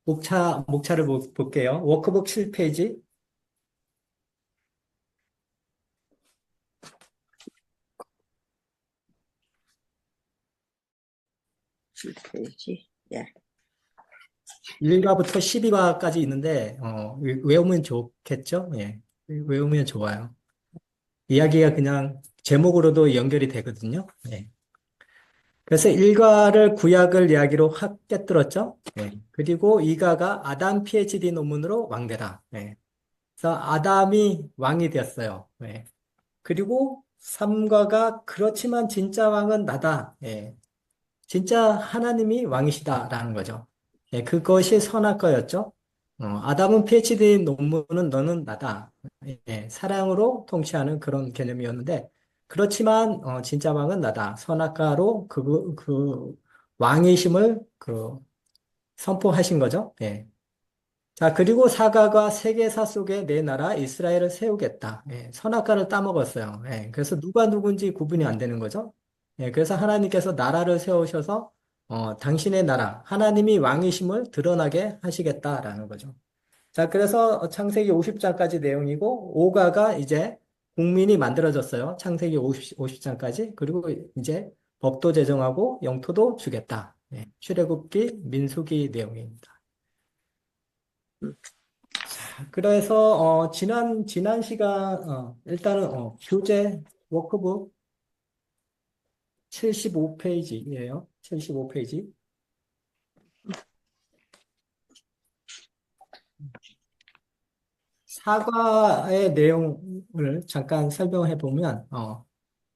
목차를 볼게요. 워크북 7페이지. 7페이지. 예. 1과부터 12과까지 있는데, 외우면 좋겠죠? 예. 외우면 좋아요. 이야기가 그냥 제목으로도 연결이 되거든요. 예. 그래서 1과를 구약을 이야기로 확 꿰뚫었죠? 예. 그리고 2과가 아담 PhD 논문으로 왕되다. 예. 그래서 아담이 왕이 되었어요. 예. 그리고 3과가 그렇지만 진짜 왕은 나다. 예. 진짜 하나님이 왕이시다라는 거죠. 예, 그것이 선악과였죠. 아담은 PhD 논문은 너는 나다. 예, 사랑으로 통치하는 그런 개념이었는데, 그렇지만 진짜 왕은 나다. 선악과로 그 왕이심을 선포하신 거죠. 예. 자, 그리고 사가가 세계사 속에 내 나라 이스라엘을 세우겠다. 예, 선악과를 따먹었어요. 예, 그래서 누가 누군지 구분이 안 되는 거죠. 예, 그래서 하나님께서 나라를 세우셔서 당신의 나라, 하나님이 왕이심을 드러나게 하시겠다라는 거죠. 자, 그래서 창세기 50장까지 내용이고, 오가가 이제 국민이 만들어졌어요. 창세기 50장까지. 그리고 이제 법도 제정하고 영토도 주겠다. 예, 출애굽기, 민수기 내용입니다. 음, 그래서 지난 시간 일단은 교재 워크북 75페이지예요. 75페이지. 사과의 내용을 잠깐 설명해 보면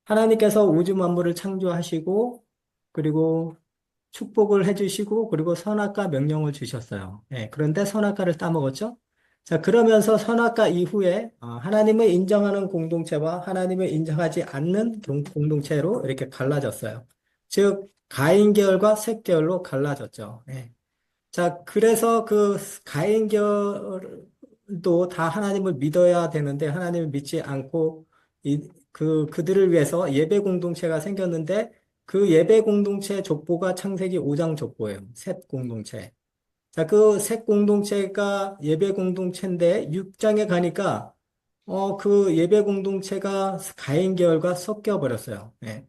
하나님께서 우주 만물을 창조하시고 그리고 축복을 해주시고 그리고 선악과 명령을 주셨어요. 예, 그런데 선악과를 따먹었죠. 자, 그러면서 선악과 이후에 하나님을 인정하는 공동체와 하나님을 인정하지 않는 공동체로 이렇게 갈라졌어요. 즉 가인 계열과 셋 계열로 갈라졌죠. 예. 자, 그래서 그 가인 계열도 다 하나님을 믿어야 되는데 하나님을 믿지 않고 그들을 위해서 예배 공동체가 생겼는데 그 예배 공동체 족보가 창세기 5장 족보예요. 셋 공동체. 자, 그 셋 공동체가 예배 공동체인데 6장에 가니까 그 예배 공동체가 가인 계열과 섞여 버렸어요. 예.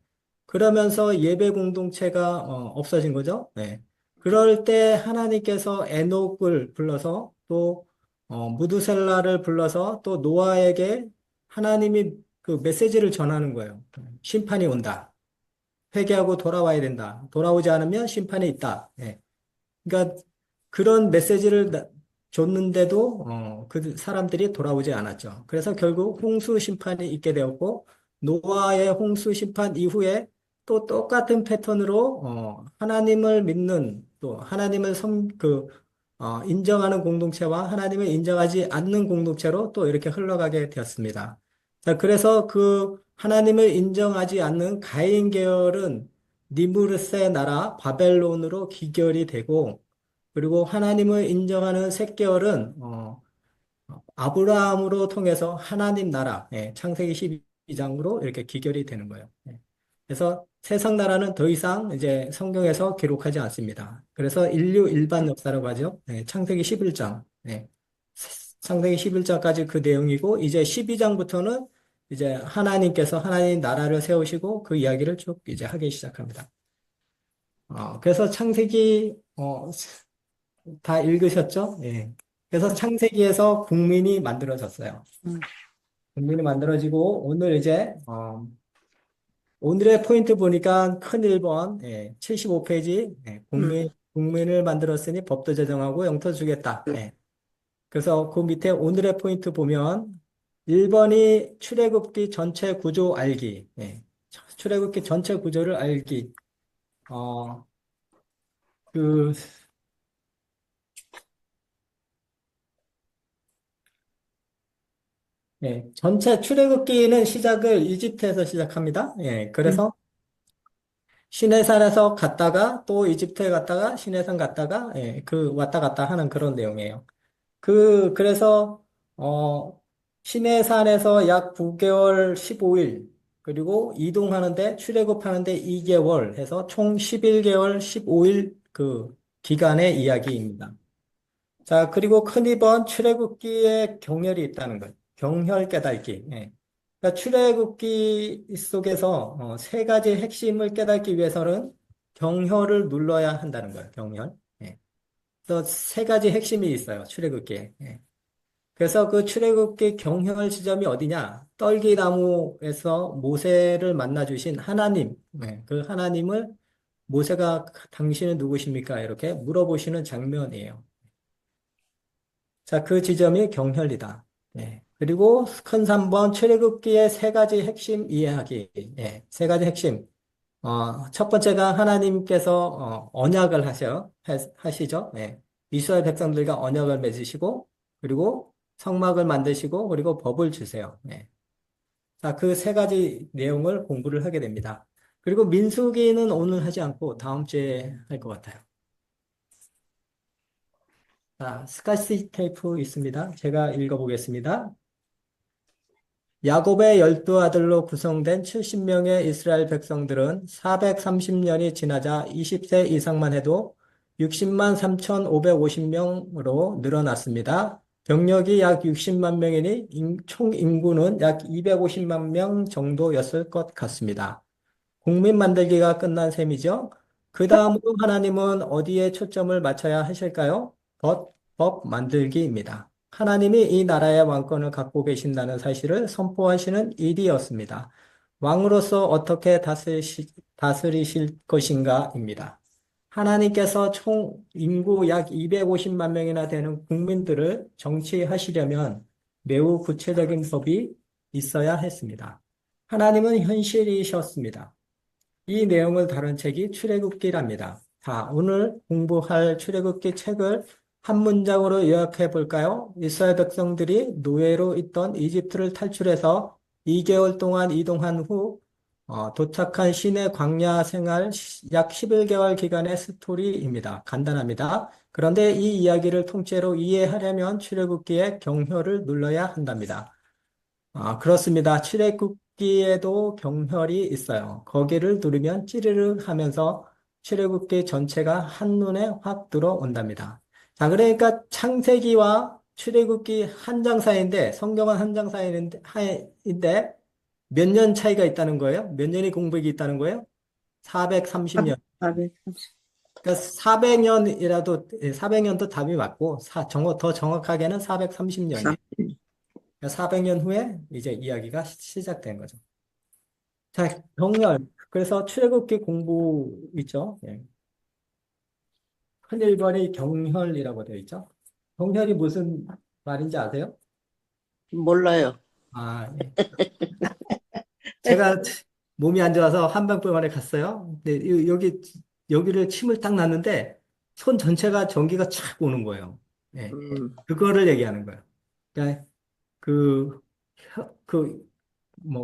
그러면서 예배 공동체가 없어진 거죠. 예. 그럴 때 하나님께서 에녹을 불러서 또 무두셀라를 불러서 또 노아에게 하나님이 그 메시지를 전하는 거예요. 심판이 온다. 회개하고 돌아와야 된다. 돌아오지 않으면 심판이 있다. 예. 그러니까 그런 메시지를 줬는데도 그 사람들이 돌아오지 않았죠. 그래서 결국 홍수 심판이 있게 되었고 노아의 홍수 심판 이후에 또 똑같은 패턴으로 하나님을 믿는 또 하나님을 인정하는 공동체와 하나님을 인정하지 않는 공동체로 또 이렇게 흘러가게 되었습니다. 자, 그래서 그 하나님을 인정하지 않는 가인 계열은 니무르스의 나라 바벨론으로 기결이 되고 그리고 하나님을 인정하는 셋 계열은 아브라함으로 통해서 하나님 나라, 예, 창세기 12장으로 이렇게 기결이 되는 거예요. 예. 그래서 세상 나라는 더 이상 이제 성경에서 기록하지 않습니다. 그래서 인류 일반 역사라고 하죠. 예, 창세기 11장. 예. 창세기 11장까지 그 내용이고 이제 12장부터는 이제 하나님께서 하나님 나라를 세우시고 그 이야기를 쭉 이제 하기 시작합니다. 그래서 창세기 다 읽으셨죠? 예. 그래서 창세기에서 국민이 만들어졌어요. 음, 국민이 만들어지고 오늘 이제 오늘의 포인트 보니까 큰 1번 75페이지 음, 국민을 만들었으니 법도 제정하고 영토 주겠다. 예. 그래서 그 밑에 오늘의 포인트 보면 1번이 출애굽기 전체 구조 알기. 예. 출애굽기 전체 구조를 알기. 어, 그 전체 출애굽기는 시작을 이집트에서 시작합니다. 예, 음, 그래서 시내산에서 갔다가 또 이집트에 갔다가 시내산 갔다가 그 왔다 갔다 하는 그런 내용이에요. 그래서 시내산에서 약 9개월 15일 그리고 이동하는데 출애굽하는데 2개월 해서 총 11개월 15일 그 기간의 이야기입니다. 자, 그리고 큰 2번 출애굽기에 경혈이 있다는 것. 경혈 깨닫기. 예. 그러니까 출애굽기 속에서 세 가지 핵심을 깨닫기 위해서는 경혈을 눌러야 한다는 거예요. 경혈. 예. 그래서 세 가지 핵심이 있어요. 출애굽기에. 예. 그래서 그 출애굽기 경혈 지점이 어디냐? 떨기나무에서 모세를 만나 주신 하나님. 예. 그 하나님을 모세가 당신은 누구십니까? 이렇게 물어보시는 장면이에요. 자, 그 지점이 경혈이다. 예. 그리고 큰 3번 출애굽기의 세 가지 핵심 이해하기. 예. 세 가지 핵심. 첫 번째가 하나님께서 언약을 하시죠. 예. 이스라엘 백성들과 언약을 맺으시고 그리고 성막을 만드시고 그리고 법을 주세요. 예. 자, 그 세 가지 내용을 공부를 하게 됩니다. 그리고 민수기는 오늘 하지 않고 다음 주에 할 것 같아요. 자, 스카시 테이프 있습니다. 제가 읽어보겠습니다. 야곱의 12아들로 구성된 70명의 이스라엘 백성들은 430년이 지나자 20세 이상만 해도 60만 3,550명으로 늘어났습니다. 병력이 약 60만 명이니 총 인구는 약 250만 명 정도였을 것 같습니다. 국민 만들기가 끝난 셈이죠. 그 다음으로 하나님은 어디에 초점을 맞춰야 하실까요? 법 만들기입니다. 하나님이 이 나라의 왕권을 갖고 계신다는 사실을 선포하시는 일이었습니다. 왕으로서 어떻게 다스리실 것인가입니다. 하나님께서 총 인구 약 250만 명이나 되는 국민들을 정치하시려면 매우 구체적인 법이 있어야 했습니다. 하나님은 현실이셨습니다. 이 내용을 다룬 책이 출애굽기랍니다. 자, 오늘 공부할 출애굽기 책을 한 문장으로 요약해 볼까요? 이스라엘 백성들이 노예로 있던 이집트를 탈출해서 2개월 동안 이동한 후 도착한 시내 광야 생활 약 11개월 기간의 스토리입니다. 간단합니다. 그런데 이 이야기를 통째로 이해하려면 출애굽기의 경혈을 눌러야 한답니다. 그렇습니다. 출애굽기에도 경혈이 있어요. 거기를 누르면 찌르르 하면서 출애굽기 전체가 한눈에 확 들어온답니다. 자, 그러니까 창세기와 출애굽기 한 장 사이인데, 성경은 한 장 사이인데, 몇 년 차이가 있다는 거예요? 몇 년이 공백이 있다는 거예요? 430년. 430. 그러니까 400년이라도, 400년도 답이 맞고, 더 정확하게는 430년이에요. 400년 후에 이제 이야기가 시작된 거죠. 자, 경멸. 그래서 출애굽기 공부 있죠. 예. 큰 1번이 경혈이라고 되어 있죠. 경혈이 무슨 말인지 아세요? 몰라요. 예. 제가 몸이 안 좋아서 한방병원에 갔어요. 근데 여기를 침을 딱 놨는데 손 전체가 전기가 착 오는 거예요. 예. 음, 그거를 얘기하는 거예요. 그러니까 그,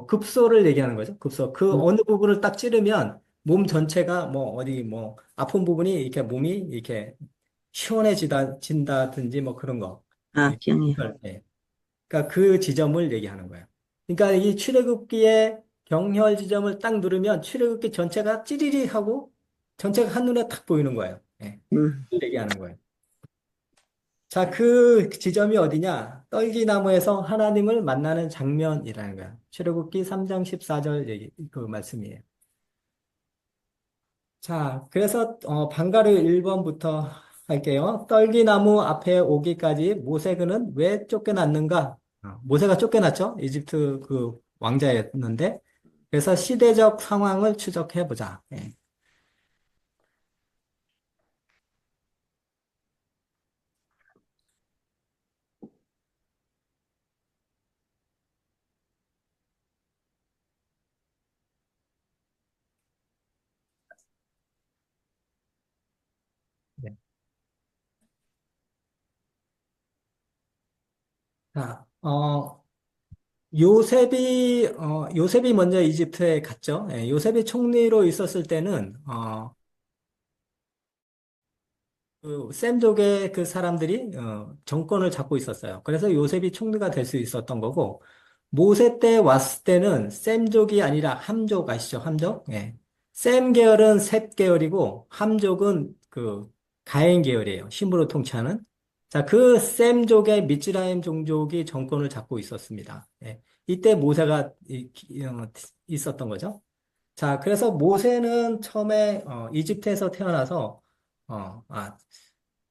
급소를 얘기하는 거죠. 급소. 그 음. 어느 부분을 딱 찌르면 몸 전체가 아픈 부분이 이렇게 몸이 이렇게 진다든지 그런 거. 예. 경이요. 예. 그러니까 그 지점을 얘기하는 거예요. 그러니까 이 출애굽기의 경혈 지점을 딱 누르면 출애굽기 전체가 찌리리 하고 전체가 한눈에 탁 보이는 거예요. 예. 음, 그걸 얘기하는 거예요. 자, 그 지점이 어디냐? 떨기나무에서 하나님을 만나는 장면이라는 거야. 출애굽기 3장 14절 그 말씀이에요. 자, 그래서 방가르 1번부터 할게요. 떨기나무 앞에 오기까지 모세는 왜 쫓겨났는가? 모세가 쫓겨났죠? 이집트 그 왕자였는데. 그래서 시대적 상황을 추적해 보자. 예. 네. 자, 요셉이 먼저 이집트에 갔죠. 예, 요셉이 총리로 있었을 때는, 셈족의 그 사람들이, 정권을 잡고 있었어요. 그래서 요셉이 총리가 될 수 있었던 거고, 모세 때 왔을 때는 셈족이 아니라 함족 아시죠? 함족? 예. 셈 계열은 셋 계열이고, 함족은 그 가인 계열이에요. 힘으로 통치하는. 자, 그 셈족의 미즈라임 종족이 정권을 잡고 있었습니다. 예. 이때 모세가 있었던 거죠. 자, 그래서 모세는 처음에 이집트에서 태어나서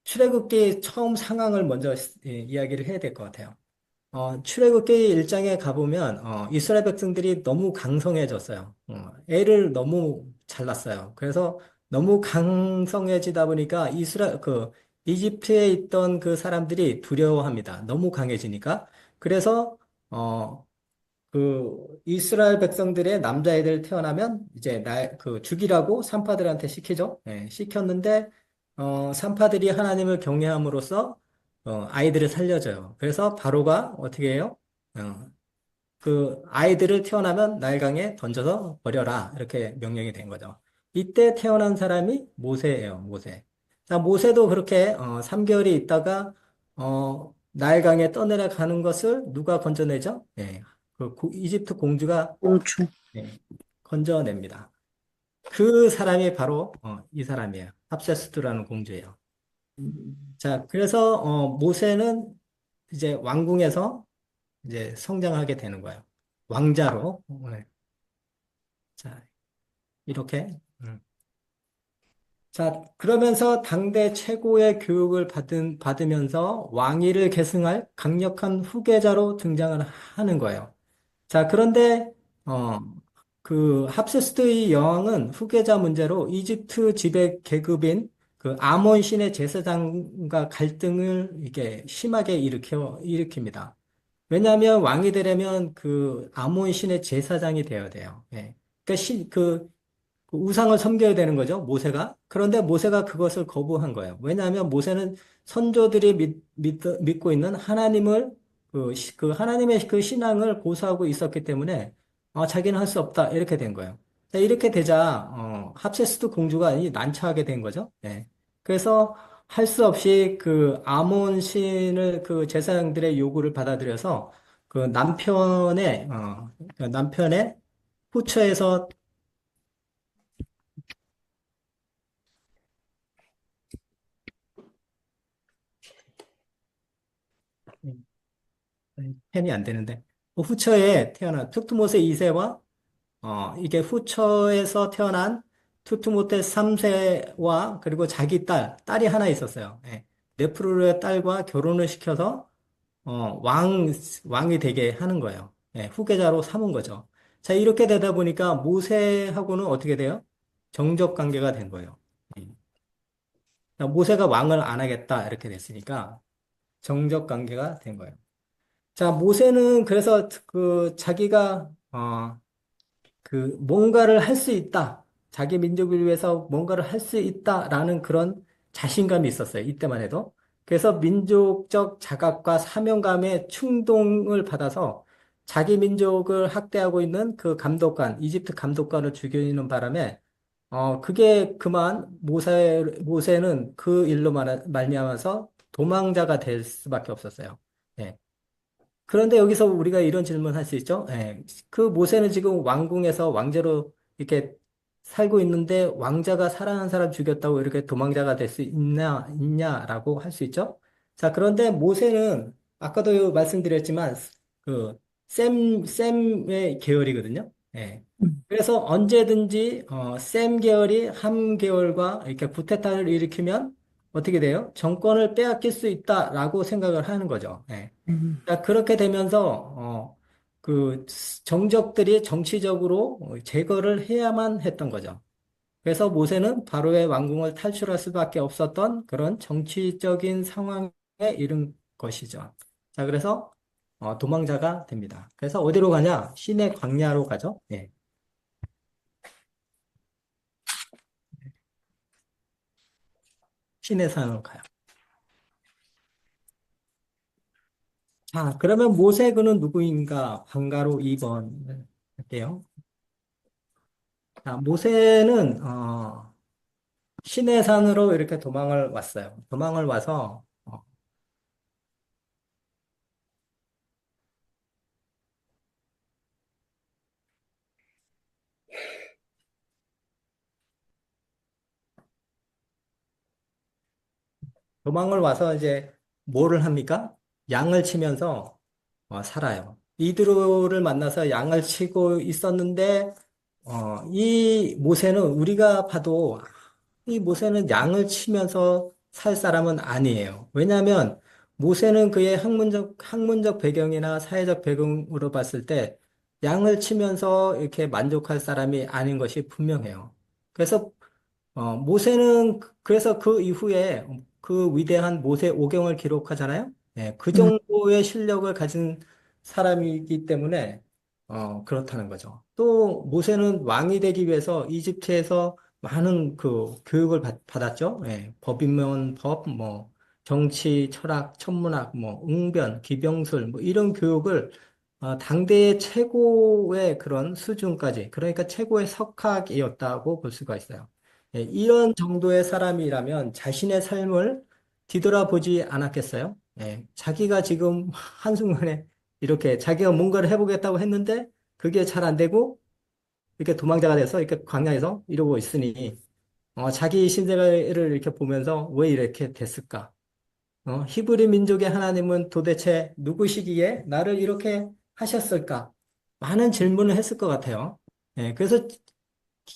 출애굽기 처음 상황을 먼저 이야기를 해야 될 것 같아요. 출애굽기 1장에 가보면 이스라엘 백성들이 너무 강성해졌어요. 애를 너무 잘났어요. 그래서 너무 강성해지다 보니까 이집트에 있던 그 사람들이 두려워합니다. 너무 강해지니까. 그래서 어, 이스라엘 백성들의 남자애들 태어나면 이제 죽이라고 산파들한테 시키죠. 예, 시켰는데 산파들이 하나님을 경외함으로써 아이들을 살려줘요. 그래서 바로가 어떻게 해요? 어, 그 아이들을 태어나면 나일강에 던져서 버려라. 이렇게 명령이 된 거죠. 이때 태어난 사람이 모세예요, 모세. 자, 모세도 그렇게 3개월이 있다가 나일강에 떠내려가는 것을 누가 건져내죠? 예, 이집트 공주가 꽁충. 예, 건져냅니다. 그 사람이 바로 이 사람이에요. 합세스트라는 공주예요. 자, 그래서 모세는 이제 왕궁에서 이제 성장하게 되는 거예요. 왕자로. 네. 자, 이렇게. 자, 그러면서 당대 최고의 교육을 받으면서 왕위를 계승할 강력한 후계자로 등장을 하는 거예요. 자, 그런데, 어, 그 합세스트의 여왕은 후계자 문제로 이집트 지배 계급인 그 아몬 신의 제사장과 갈등을 이게 심하게 일으킵니다. 왜냐하면 왕이 되려면 그 아몬 신의 제사장이 되어야 돼요. 예. 그러니까 그 우상을 섬겨야 되는 거죠, 모세가. 그런데 모세가 그것을 거부한 거예요. 왜냐하면 모세는 선조들이 믿고 있는 하나님을, 그 하나님의 그 신앙을 고수하고 있었기 때문에, 자기는 할 수 없다. 이렇게 된 거예요. 자, 이렇게 되자, 합세스트 공주가 이 난처하게 된 거죠. 예. 그래서 할 수 없이 그 아몬 신을 그 제사장들의 요구를 받아들여서 그 남편의 후처에서 펜이 안 되는데. 후처에 태어난 투트모세 2세와 이게 후처에서 태어난 투트모세 3세와 그리고 자기 딸이 하나 있었어요. 예. 네프루의 딸과 결혼을 시켜서 왕이 되게 하는 거예요. 예, 후계자로 삼은 거죠. 자, 이렇게 되다 보니까 모세하고는 어떻게 돼요? 정적 관계가 된 거예요. 예. 모세가 왕을 안 하겠다 이렇게 됐으니까 정적 관계가 된 거예요. 자, 모세는 그래서 자기가, 뭔가를 할 수 있다. 자기 민족을 위해서 뭔가를 할 수 있다라는 그런 자신감이 있었어요. 이때만 해도. 그래서 민족적 자각과 사명감의 충동을 받아서 자기 민족을 학대하고 있는 그 이집트 감독관을 죽이는 바람에, 그게 그만 모세는 그 일로 말미암아서 도망자가 될 수밖에 없었어요. 예. 그런데 여기서 우리가 이런 질문 할 수 있죠? 예. 그 모세는 지금 왕궁에서 왕제로 이렇게 살고 있는데 왕자가 사랑하는 사람 죽였다고 이렇게 도망자가 될 수 있냐라고 할 수 있죠? 자, 그런데 모세는 아까도 말씀드렸지만 셈의 계열이거든요. 예. 그래서 언제든지 셈 계열이 함 계열과 이렇게 쿠데타를 일으키면 어떻게 돼요? 정권을 빼앗길 수 있다라고 생각을 하는 거죠. 예. 자, 그렇게 되면서, 그 정적들이 정치적으로 제거를 해야만 했던 거죠. 그래서 모세는 바로의 왕궁을 탈출할 수밖에 없었던 그런 정치적인 상황에 이른 것이죠. 자, 그래서 도망자가 됩니다. 그래서 어디로 가냐? 시내 광야로 가죠. 예. 시내 산으로 가요. 자, 그러면 모세 그는 누구인가? 방가로 2번 할게요. 자, 모세는 시내산으로 이렇게 도망을 왔어요. 도망을 와서 도망을 와서 이제 뭐를 합니까? 양을 치면서 살아요. 이드로를 만나서 양을 치고 있었는데, 이 모세는 우리가 봐도 이 모세는 양을 치면서 살 사람은 아니에요. 왜냐하면 모세는 그의 학문적 배경이나 사회적 배경으로 봤을 때 양을 치면서 이렇게 만족할 사람이 아닌 것이 분명해요. 그래서 모세는 그래서 그 이후에 그 위대한 모세 오경을 기록하잖아요. 예, 그 음, 정도의 실력을 가진 사람이기 때문에 그렇다는 거죠. 또 모세는 왕이 되기 위해서 이집트에서 많은 그 교육을 받았죠. 예, 법이면 법, 뭐 정치, 철학, 천문학, 뭐 응변, 기병술 뭐 이런 교육을 당대의 최고의 그런 수준까지 그러니까 최고의 석학이었다고 볼 수가 있어요. 예, 이런 정도의 사람이라면 자신의 삶을 뒤돌아보지 않았겠어요? 예, 자기가 지금 한순간에 이렇게 자기가 뭔가를 해보겠다고 했는데 그게 잘 안 되고 이렇게 도망자가 돼서 이렇게 광야에서 이러고 있으니 자기 신세를 이렇게 보면서 왜 이렇게 됐을까? 히브리 민족의 하나님은 도대체 누구시기에 나를 이렇게 하셨을까? 많은 질문을 했을 것 같아요. 예, 그래서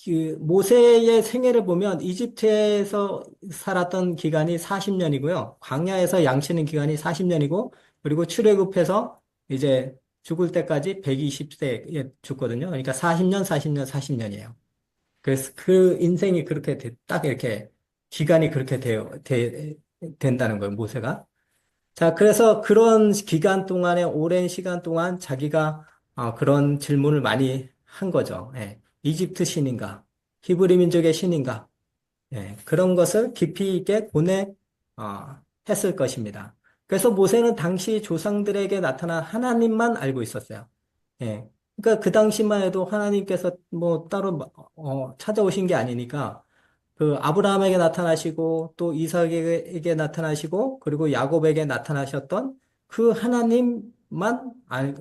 그 모세의 생애를 보면 이집트에서 살았던 기간이 40년이고요. 광야에서 양치는 기간이 40년이고, 그리고 출애굽해서 이제 죽을 때까지 120세에 죽거든요. 그러니까 40년, 40년, 40년이에요. 그래서 그 인생이 그렇게 딱 이렇게 기간이 그렇게 된다는 거예요, 모세가. 자, 그래서 그런 기간 동안에 오랜 시간 동안 자기가 그런 질문을 많이 한 거죠. 예. 이집트 신인가? 히브리 민족의 신인가? 예. 그런 것을 깊이 있게 했을 것입니다. 그래서 모세는 당시 조상들에게 나타난 하나님만 알고 있었어요. 예. 그러니까 그 당시만 해도 하나님께서 뭐 따로 찾아오신 게 아니니까 그 아브라함에게 나타나시고 또 이삭에게 나타나시고 그리고 야곱에게 나타나셨던 그 하나님만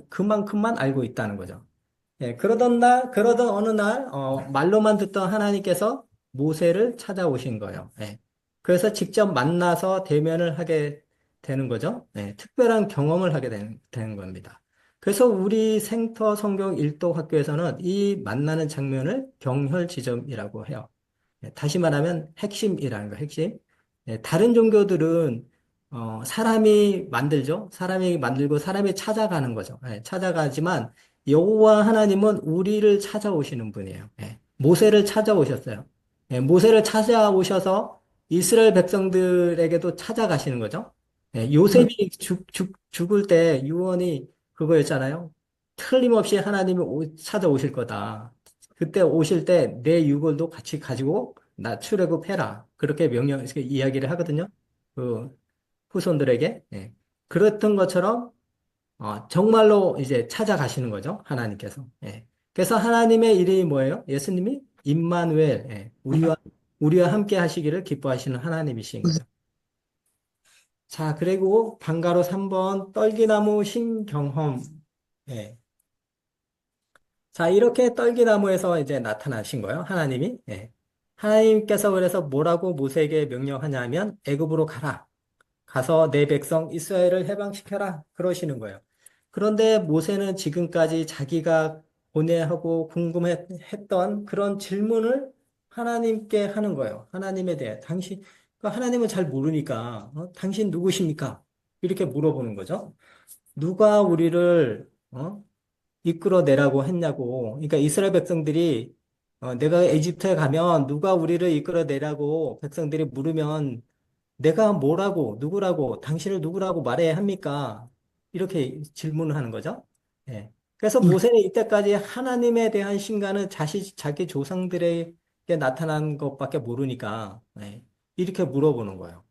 그만큼만 알고 있다는 거죠. 예, 그러던 어느 날 말로만 듣던 하나님께서 모세를 찾아오신 거예요. 예. 그래서 직접 만나서 대면을 하게 되는 거죠. 예, 특별한 경험을 하게 되는 겁니다. 그래서 우리 생터 성경 일도 학교에서는 이 만나는 장면을 경혈지점이라고 해요. 다시 말하면 핵심이라는 거, 핵심. 다른 종교들은 사람이 만들죠. 사람이 만들고 사람이 찾아가는 거죠. 찾아가지만 여호와 하나님은 우리를 찾아오시는 분이에요. 모세를 찾아오셨어요. 모세를 찾아오셔서 이스라엘 백성들에게도 찾아가시는 거죠. 요셉이 죽을 때 유언이 그거였잖아요. 틀림없이 하나님이 찾아오실 거다. 그때 오실 때 내 유골도 같이 가지고 나 출애굽해라. 그렇게 이렇게 이야기를 하거든요. 그 후손들에게. 예. 그랬던 것처럼 정말로 이제 찾아가시는 거죠. 하나님께서. 예. 그래서 하나님의 이름이 뭐예요? 예수님이 임마누엘. 예. 우리와 함께 하시기를 기뻐하시는 하나님이신 거죠. 자, 그리고 방가로 3번 떨기나무 신경험. 예. 자, 이렇게 떨기나무에서 이제 나타나신 거예요. 하나님이. 예. 하나님께서 그래서 뭐라고 모세에게 명령하냐면 애굽으로 가라. 가서 내 백성 이스라엘을 해방시켜라. 그러시는 거예요. 그런데 모세는 지금까지 자기가 고뇌하고 궁금했던 그런 질문을 하나님께 하는 거예요. 하나님에 대해. 그러니까 하나님은 잘 모르니까, 당신 누구십니까? 이렇게 물어보는 거죠. 누가 우리를, 이끌어내라고 했냐고. 그러니까 이스라엘 백성들이 내가 이집트에 가면 누가 우리를 이끌어내라고 백성들이 물으면 내가 뭐라고, 누구라고, 당신을 누구라고 말해야 합니까? 이렇게 질문을 하는 거죠. 예. 그래서 모세는 이때까지 하나님에 대한 신가는 자기 조상들에게 나타난 것밖에 모르니까, 이렇게 물어보는 거예요.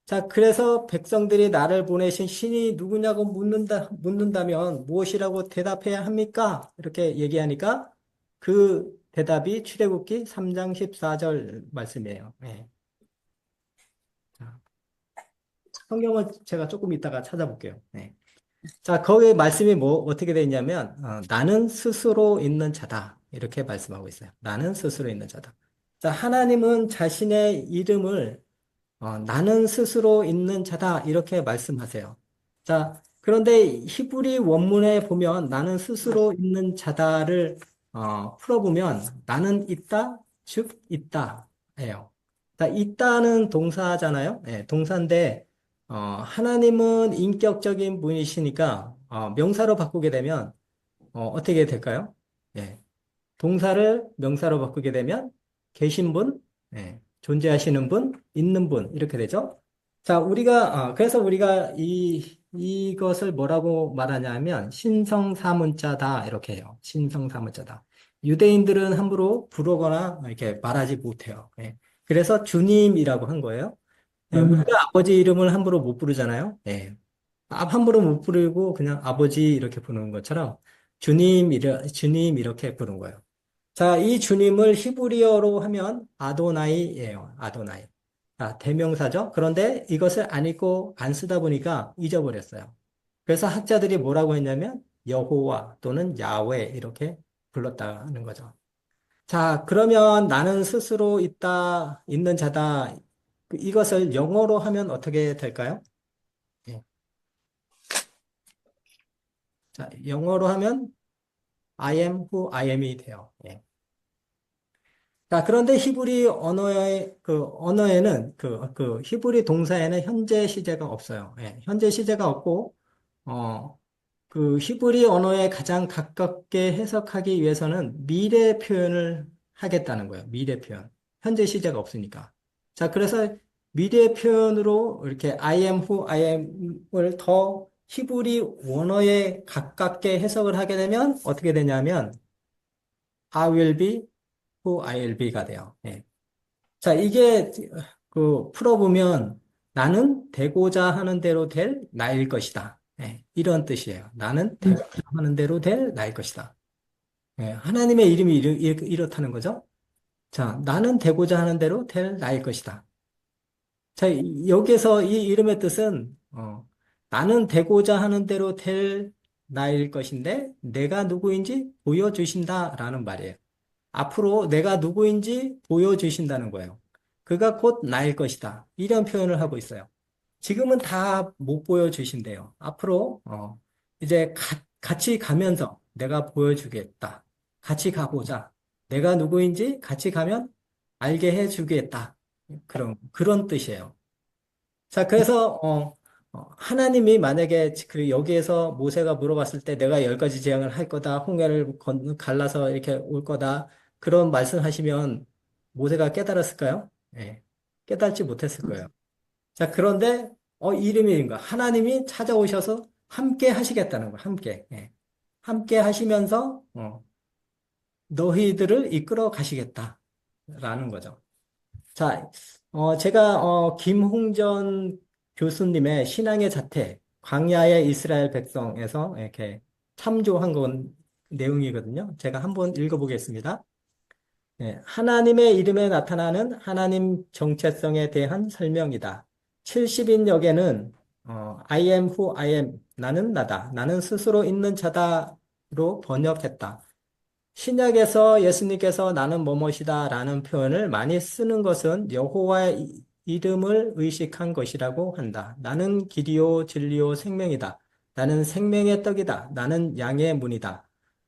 자, 그래서 백성들이 나를 보내신 신이 누구냐고 묻는다면 무엇이라고 대답해야 합니까? 이렇게 얘기하니까 그 대답이 출애굽기 3장 14절 말씀이에요. 예. 자, 성경을 제가 조금 이따가 찾아볼게요. 네. 자, 거기에 말씀이 어떻게 되어 있냐면, 나는 스스로 있는 자다. 이렇게 말씀하고 있어요. 나는 스스로 있는 자다. 자, 하나님은 자신의 이름을 나는 스스로 있는 자다. 이렇게 말씀하세요. 자, 그런데 히브리 원문에 보면 나는 스스로 있는 자다를 풀어보면 나는 있다, 즉 있다 예요. 자, 있다는 동사잖아요. 예, 동사인데 하나님은 인격적인 분이시니까 명사로 바꾸게 되면 어떻게 될까요? 예, 동사를 명사로 바꾸게 되면 계신 분, 예, 존재하시는 분, 있는 분 이렇게 되죠. 자, 그래서 우리가 이것을 뭐라고 말하냐면 신성사문자다 이렇게 해요. 신성사문자다. 유대인들은 함부로 부르거나 이렇게 말하지 못해요. 예. 그래서 주님이라고 한 거예요. 예, 음, 우리가 아버지 이름을 함부로 못 부르잖아요. 예. 함부로 못 부르고 그냥 아버지 이렇게 부르는 것처럼 주님 이렇게 부르는 거예요. 자, 이 주님을 히브리어로 하면 아도나이예요. 아도나이. 자, 대명사죠. 그런데 이것을 안 읽고 안 쓰다 보니까 잊어버렸어요. 그래서 학자들이 뭐라고 했냐면 여호와 또는 야훼 이렇게 불렀다는 거죠. 자, 그러면 나는 스스로 있는 자다. 이것을 영어로 하면 어떻게 될까요? 예. 자, 영어로 하면 I am who I am이 돼요. 예. 자, 그런데 히브리 언어에는 그 히브리 동사에는 현재 시제가 없어요. 예, 현재 시제가 없고, 어, 그 히브리 언어에 가장 가깝게 해석하기 위해서는 미래 표현을 하겠다는 거예요. 미래 표현. 현재 시제가 없으니까. 자, 그래서 미래 표현으로 이렇게 I am who I am을 더 히브리 원어에 가깝게 해석을 하게 되면 어떻게 되냐면 I will be who I'll be가 돼요. 예. 자, 이게 풀어보면 나는 되고자 하는 대로 될 나일 것이다. 예, 이런 뜻이에요. 나는 음, 되고자 하는 대로 될 나일 것이다. 예, 하나님의 이름이 이렇다는 거죠. 자, 나는 되고자 하는 대로 될 나일 것이다. 자, 여기서 이 이름의 뜻은 나는 되고자 하는 대로 될 나일 것인데 내가 누구인지 보여주신다라는 말이에요. 앞으로 내가 누구인지 보여주신다는 거예요. 그가 곧 나일 것이다. 이런 표현을 하고 있어요. 지금은 다 못 보여주신대요. 앞으로 이제 같이 가면서 내가 보여주겠다. 같이 가보자. 내가 누구인지 같이 가면 알게 해주겠다. 그런 뜻이에요. 자, 그래서 하나님이 만약에 그 여기에서 모세가 물어봤을 때 내가 10가지 재앙을 할 거다, 홍해를 갈라서 이렇게 올 거다, 그런 말씀하시면 모세가 깨달았을까요? 예, 깨달지 못했을 거예요. 자, 그런데 이름인가? 하나님이 찾아오셔서 함께 하시겠다는 거예요. 함께. 예. 함께 하시면서 너희들을 이끌어 가시겠다라는 거죠. 자, 제가 김홍전 교수님의 신앙의 자태, 광야의 이스라엘 백성에서 이렇게 참조한 건 내용이거든요. 제가 한번 읽어보겠습니다. 예, 하나님의 이름에 나타나는 하나님 정체성에 대한 설명이다. 70인역에는 I am who I am, 나는 나다. 나는 스스로 있는 자다로 번역했다. 신약에서 예수님께서 나는 뭐뭐이다 라는 표현을 많이 쓰는 것은 여호와의 이름을 의식한 것이라고 한다. 나는 길이요 진리요 생명이다. 나는 생명의 떡이다. 나는 양의 문이다.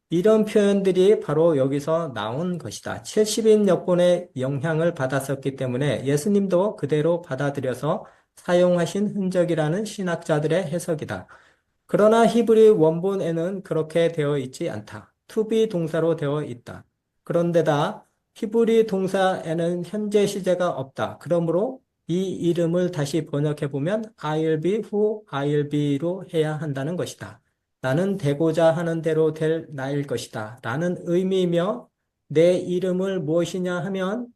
이런 표현들이 바로 여기서 나온 것이다. 70인 여권의 영향을 받았었기 때문에 예수님도 그대로 받아들여서 사용하신 흔적이라는 신학자들의 해석이다. 그러나 히브리 원본에는 그렇게 되어 있지 않다. to be 동사로 되어 있다. 그런데다 히브리 동사에는 현재 시제가 없다. 그러므로 이 이름을 다시 번역해 보면 I'll be who I'll be로 해야 한다는 것이다. 나는 되고자 하는 대로 될 나일 것이다. 라는 의미이며 내 이름을 무엇이냐 하면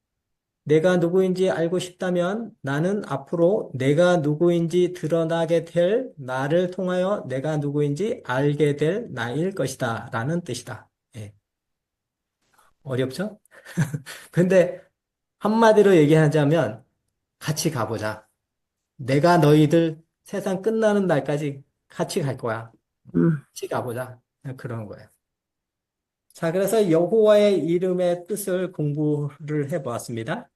내가 누구인지 알고 싶다면 나는 앞으로 내가 누구인지 드러나게 될 나를 통하여 내가 누구인지 알게 될 나일 것이다. 라는 뜻이다. 예. 어렵죠? 근데 한마디로 얘기하자면 같이 가보자. 내가 너희들 세상 끝나는 날까지 같이 갈 거야. 음, 같이 가보자. 그런 거예요. 자, 그래서 여호와의 이름의 뜻을 공부를 해보았습니다.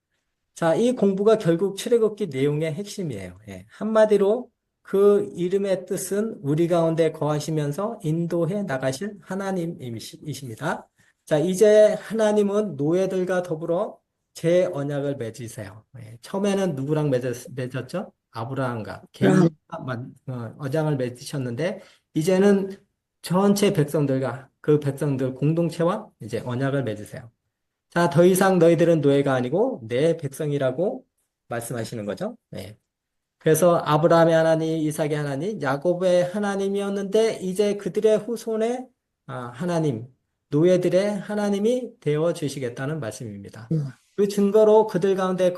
자, 이 공부가 결국 출애굽기 내용의 핵심이에요. 예. 한마디로 그 이름의 뜻은 우리 가운데 거하시면서 인도해 나가실 하나님이십니다. 자, 이제 하나님은 노예들과 더불어 제 언약을 맺으세요. 예. 처음에는 누구랑 맺었죠? 아브라함과 개인과 그럼, 언약을 맺으셨는데 이제는 전체 백성들과 그 백성들 공동체와 이제 언약을 맺으세요. 자, 더 이상 너희들은 노예가 아니고 내 백성이라고 말씀하시는 거죠. 네. 그래서 아브라함의 하나님, 이삭의 하나님, 야곱의 하나님이었는데 이제 그들의 후손의 하나님, 노예들의 하나님이 되어 주시겠다는 말씀입니다. 음, 그 증거로 그들 가운데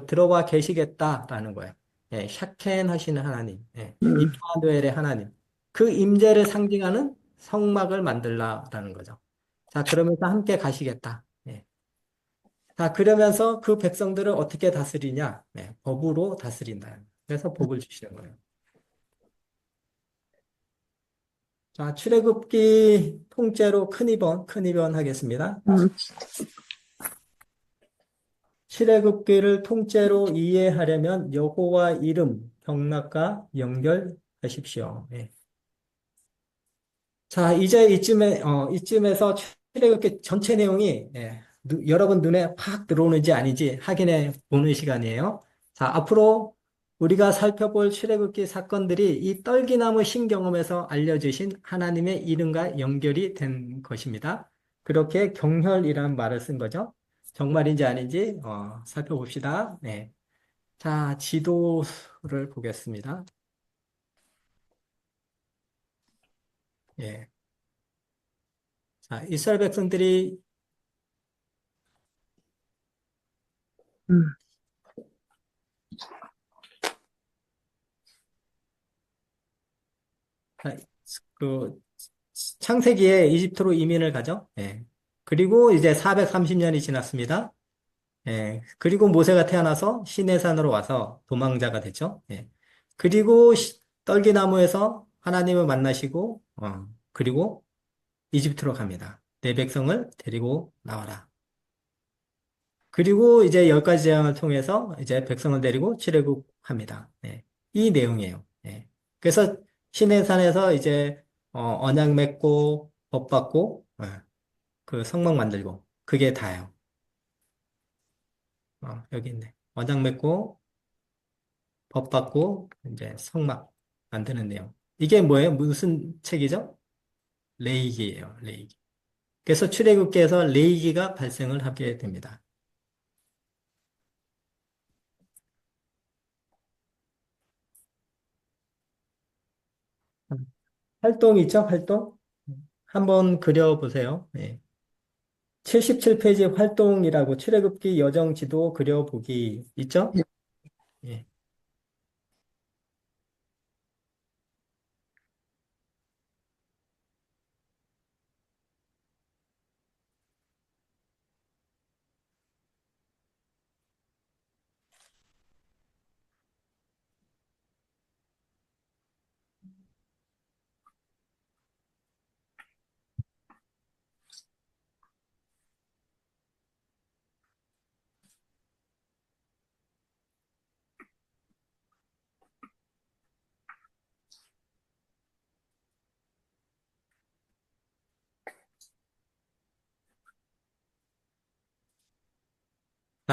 들어와 계시겠다라는 거예요. 예, 샤켄 하시는 하나님, 예, 음, 임마누엘의 하나님. 그 임재를 상징하는 성막을 만들라라는 거죠. 자, 그러면서 함께 가시겠다. 예. 자, 그러면서 그 백성들을 어떻게 다스리냐? 네, 법으로 다스린다. 그래서 법을 주시는 거예요. 자, 출애굽기 통째로 큰 입원 하겠습니다. 음, 출애굽기를 통째로 이해하려면 여호와 이름 경락과 연결하십시오. 예. 자, 이제 이쯤에서 출애굽기 전체 내용이 여러분 눈에 확 들어오는지 아닌지 확인해 보는 시간이에요. 자, 앞으로 우리가 살펴볼 출애굽기 사건들이 이 떨기나무 신경험에서 알려주신 하나님의 이름과 연결이 된 것입니다. 그렇게 경혈이라는 말을 쓴 거죠. 정말인지 아닌지 살펴봅시다. 네. 자, 지도를 보겠습니다. 예. 자, 이스라엘 백성들이 음, 아, 그 창세기에 이집트로 이민을 가죠. 예. 그리고 이제 430년이 지났습니다. 예. 그리고 모세가 태어나서 시내산으로 와서 도망자가 됐죠. 예. 그리고 떨기나무에서 하나님을 만나시고 그리고 이집트로 갑니다. 내 백성을 데리고 나와라. 그리고 이제 10가지 재앙을 통해서 이제 백성을 데리고 출애굽합니다. 예. 이 내용이에요. 예. 그래서 시내산에서 이제 언약 맺고 법 받고 그 성막 만들고 그게 다예요. 여기 있네. 언약 맺고 법 받고 이제 성막 만드는 내용. 이게 뭐예요? 무슨 책이죠? 레이기예요. 레이기. 그래서 출애굽기에서 레이기가 발생을 하게 됩니다. 활동 있죠? 활동? 한번 그려보세요. 예. 77페이지 활동이라고 출애굽기 여정 지도 그려보기 있죠? 예.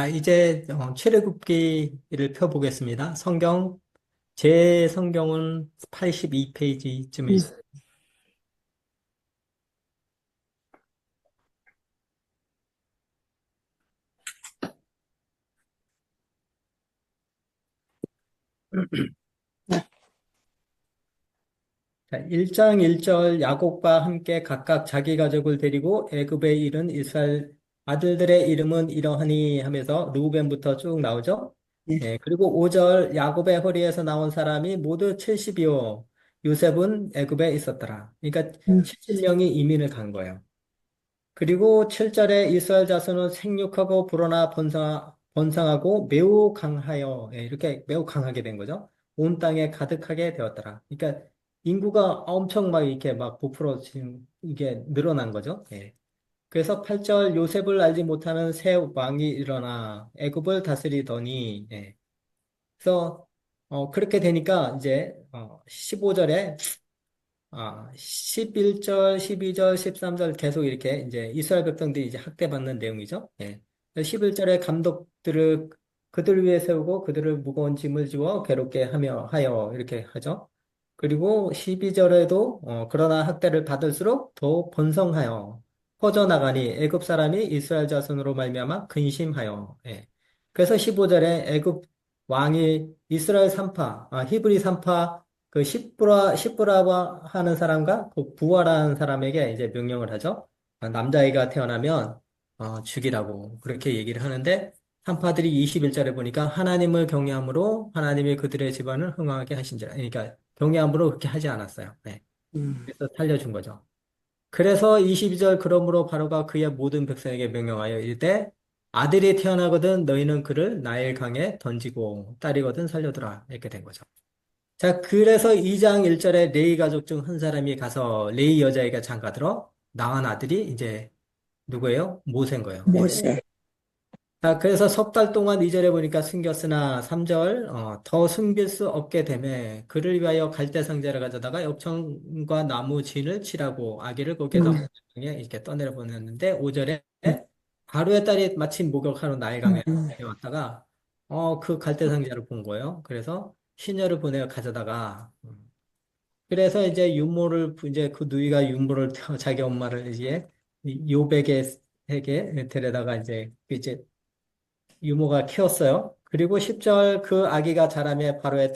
이제 출애굽기를 펴보겠습니다. 제 성경은 82페이지쯤에 음. 있습니다. 자, 1장 1절 야곱과 함께 각각 자기 가족을 데리고 애굽에 이른 이스라엘 아들들의 이름은 이러하니 하면서 루벤부터 쭉 나오죠. 예, 예, 그리고 5절 야곱의 허리에서 나온 사람이 모두 70이요. 요셉은 애굽에 있었더라. 그러니까 음, 70명이 이민을 간 거예요. 그리고 7절에 이스라엘 자손은 생육하고 불어나 번성하고 매우 강하여 이렇게 매우 강하게 된 거죠. 온 땅에 가득하게 되었더라. 그러니까 인구가 엄청 막 이렇게 막 부풀어 지금 이게 늘어난 거죠. 예. 그래서 8절 요셉을 알지 못하는 새 왕이 일어나 애굽을 다스리더니 예. 그래서 그렇게 되니까 이제 15절에 11절, 12절, 13절 계속 이렇게 이제 이스라엘 백성들이 이제 학대받는 내용이죠. 예. 11절에 감독들을 그들을 위해 세우고 그들을 무거운 짐을 지워 괴롭게 하여 이렇게 하죠. 그리고 12절에도 그러나 학대를 받을수록 더 번성하여 퍼져나가니 애굽 사람이 이스라엘 자손으로 말미암아 근심하여 예. 그래서 15절에 애굽 왕이 이스라엘 산파, 히브리 산파 그 십부라 하는 사람과 그 부하라는 사람에게 이제 명령을 하죠. 남자아이가 태어나면 죽이라고 그렇게 얘기를 하는데 산파들이 21절에 보니까 하나님을 경외함으로 하나님이 그들의 집안을 흥하게 하신지라. 그러니까 경외함으로 그렇게 하지 않았어요. 네. 음, 그래서 살려준 거죠. 그래서 22절 그러므로 바로가 그의 모든 백성에게 명령하여 이르되 아들이 태어나거든 너희는 그를 나일 강에 던지고 딸이거든 살려두라. 이렇게 된 거죠. 자, 그래서 2장 1절에 레이 가족 중 한 사람이 가서 레이 여자에게 장가들어 낳은 아들이 이제 누구예요? 모세인 거예요. 예. 모세. 자, 그래서 석 달 동안 2절에 보니까 숨겼으나 3절 더 숨길 수 없게 되매 그를 위하여 갈대 상자를 가져다가 엽청과 나무 진을 칠하고 아기를 거기에다 음, 이렇게 떠내려 보냈는데 5절에 음, 바로의 딸이 마침 목욕하러 나일강에 음, 왔다가 그 갈대 상자를 본 거예요. 그래서 시녀를 보내어 가져다가 그래서 이제 이제 그 누이가 윤모를 자기 엄마를 이제 요백에게 데려다가 이제 유모가 키웠어요. 그리고 10절 그 아기가 자라매 바로의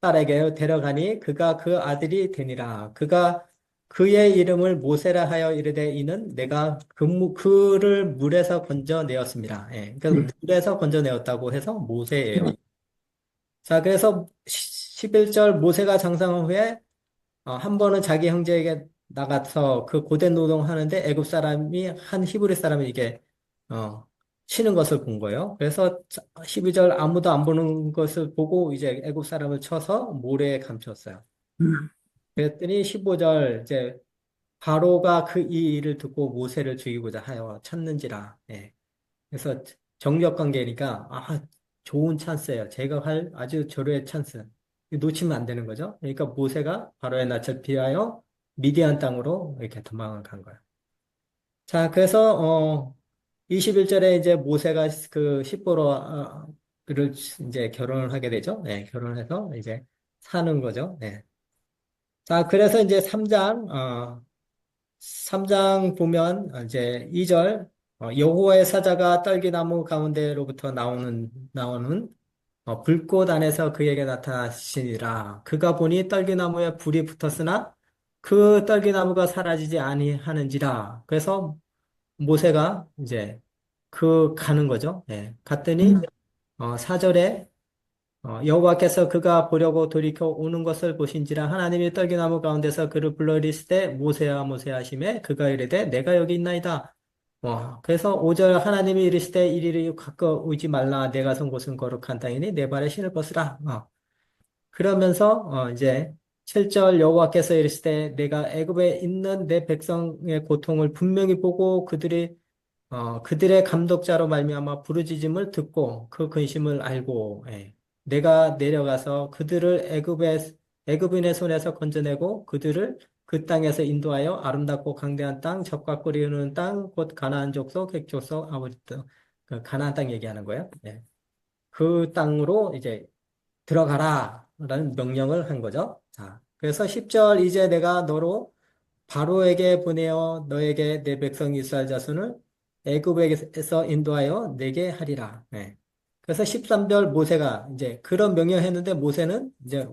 딸에게 데려가니 그가 그 아들이 되니라. 그가 그의 이름을 모세라 하여 이르되 이는 내가 그를 물에서 건져내었습니다. 예, 그러니까 물에서 건져내었다고 해서 모세예요. 자, 그래서 11절 모세가 장성한 후에 한 번은 자기 형제에게 나가서 그 고된 노동하는데 애굽 사람이 한 히브리 사람이 이게 어, 치는 것을 본 거예요. 그래서 12절 아무도 안 보는 것을 보고 이제 애굽 사람을 쳐서 모래에 감췄어요. 음, 그랬더니 15절 이제 바로가 이 일을 듣고 모세를 죽이고자 하여 쳤는지라. 예. 그래서 정력 관계니까 좋은 찬스예요. 제가 할 아주 절호의 찬스. 이거 놓치면 안 되는 거죠. 그러니까 모세가 바로의 낯을 피하여 미디안 땅으로 이렇게 도망을 간 거예요. 자, 그래서 21절에 이제 모세가 그 십보로를 이제 결혼을 하게 되죠. 네, 결혼해서 이제 사는 거죠. 네. 자, 그래서 이제 3장 보면 이제 2절 여호와의 사자가 떨기나무 가운데로부터 나오는 불꽃 안에서 그에게 나타나시니라. 그가 보니 떨기나무에 불이 붙었으나 그 떨기나무가 사라지지 아니하는지라. 그래서 모세가 이제 가는 거죠. 예. 갔더니 4절에 여호와께서 그가 보려고 돌이켜 오는 것을 보신지라 하나님이 떨기나무 가운데서 그를 불러 이르시되 모세야 모세야 하시매 그가 이르되 내가 여기 있나이다. 그래서 5절 하나님이 이르시되 이리로 가까우지 말라 내가 선 곳은 거룩한 땅이니 내 발에 신을 벗으라. 그러면서 이제 7절 여호와께서 이르시되 내가 애굽에 있는 내 백성의 고통을 분명히 보고 그들의 감독자로 말미암아 부르짖음을 듣고 그 근심을 알고 예. 내가 내려가서 그들을 애굽인의 손에서 건져내고 그들을 그 땅에서 인도하여 아름답고 강대한 땅 적과 꿀이 흐르는 땅 곧 가나안 족속 헷 족속 아버지 그 가나안 땅 얘기하는 거예요. 예. 그 땅으로 이제 들어가라 라는 명령을 한 거죠. 자, 그래서 10절 이제 내가 너로 바로에게 보내어 너에게 내 백성 이스라엘 자손을 애굽에서 인도하여 내게 하리라. 네. 그래서 13절 모세가 이제 그런 명령했는데 모세는 이제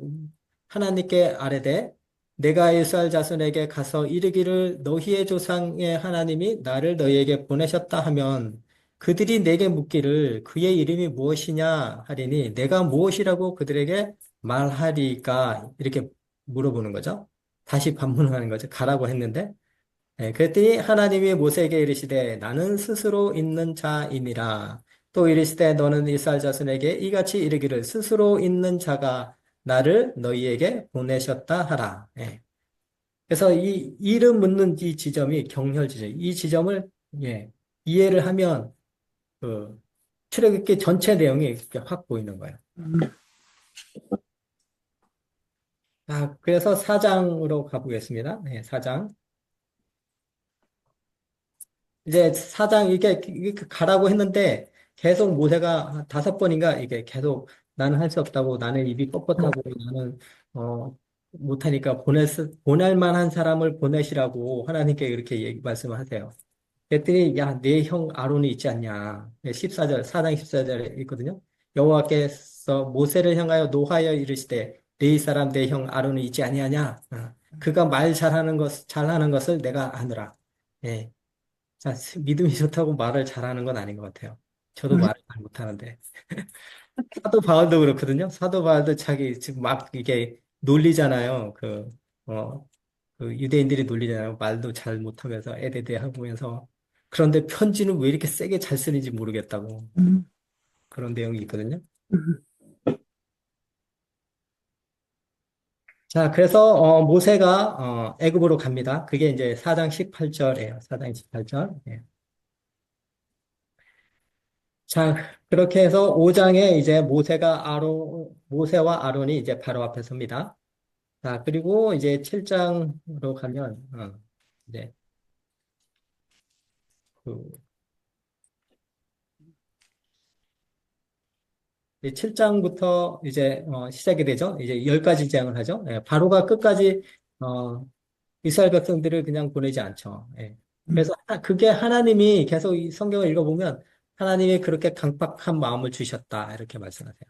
하나님께 아뢰되 내가 이스라엘 자손에게 가서 이르기를 너희의 조상의 하나님이 나를 너희에게 보내셨다 하면 그들이 내게 묻기를 그의 이름이 무엇이냐 하리니 내가 무엇이라고 그들에게 말하리까 이렇게 물어보는 거죠. 다시 반문하는 거죠. 가라고 했는데. 그랬더니 하나님이 모세에게 이르시되 나는 스스로 있는 자임이라. 또 이르시되 너는 이스라엘 자손에게 이같이 이르기를 스스로 있는 자가 나를 너희에게 보내셨다 하라. 그래서 이 이름 묻는 이 지점이 경혈 지점. 이 지점을 예, 이해를 하면 그 출애굽기 전체 내용이 이렇게 확 보이는 거예요. 음, 아, 그래서 4장으로 가보겠습니다. 네, 4장. 이제 4장 이게 가라고 했는데 계속 모세가 5번인가 이게 계속 나는 할 수 없다고 나는 입이 뻣뻣하고 나는 못하니까 보낼 만한 사람을 보내시라고 하나님께 이렇게 말씀을 하세요. 그랬더니 야, 내 형 아론이 있지 않냐. 14절, 4장 14절에 있거든요. 여호와께서 모세를 향하여 노하여 이르시되 네 사람 내 형 아론이 있지 아니하냐. 그가 말 잘하는 것을 내가 아노라. 예. 자, 믿음이 좋다고 말을 잘하는 건 아닌 것 같아요. 저도 음, 말을 잘 못하는데. 사도 바울도 그렇거든요. 사도 바울도 자기 지금 막 이게 놀리잖아요. 어, 그 유대인들이 놀리잖아요. 말도 잘 못하면서 에데데 하면서. 그런데 편지는 왜 이렇게 세게 잘 쓰는지 모르겠다고. 음, 그런 내용이 있거든요. 음, 자, 그래서 모세가 애굽으로 갑니다. 그게 이제 4장 18절이에요. 4장 18절. 자, 그렇게 해서 5장에 이제 모세와 아론이 이제 바로 앞에 섭니다. 자, 그리고 이제 7장으로 가면, 이제 그, 7장부터 이제 시작이 되죠. 이제 10가지 재앙을 하죠. 예, 바로가 끝까지, 어, 이스라엘 백성들을 그냥 보내지 않죠. 예. 음, 그래서 그게 하나님이 계속 이 성경을 읽어보면 하나님이 그렇게 강팍한 마음을 주셨다. 이렇게 말씀하세요.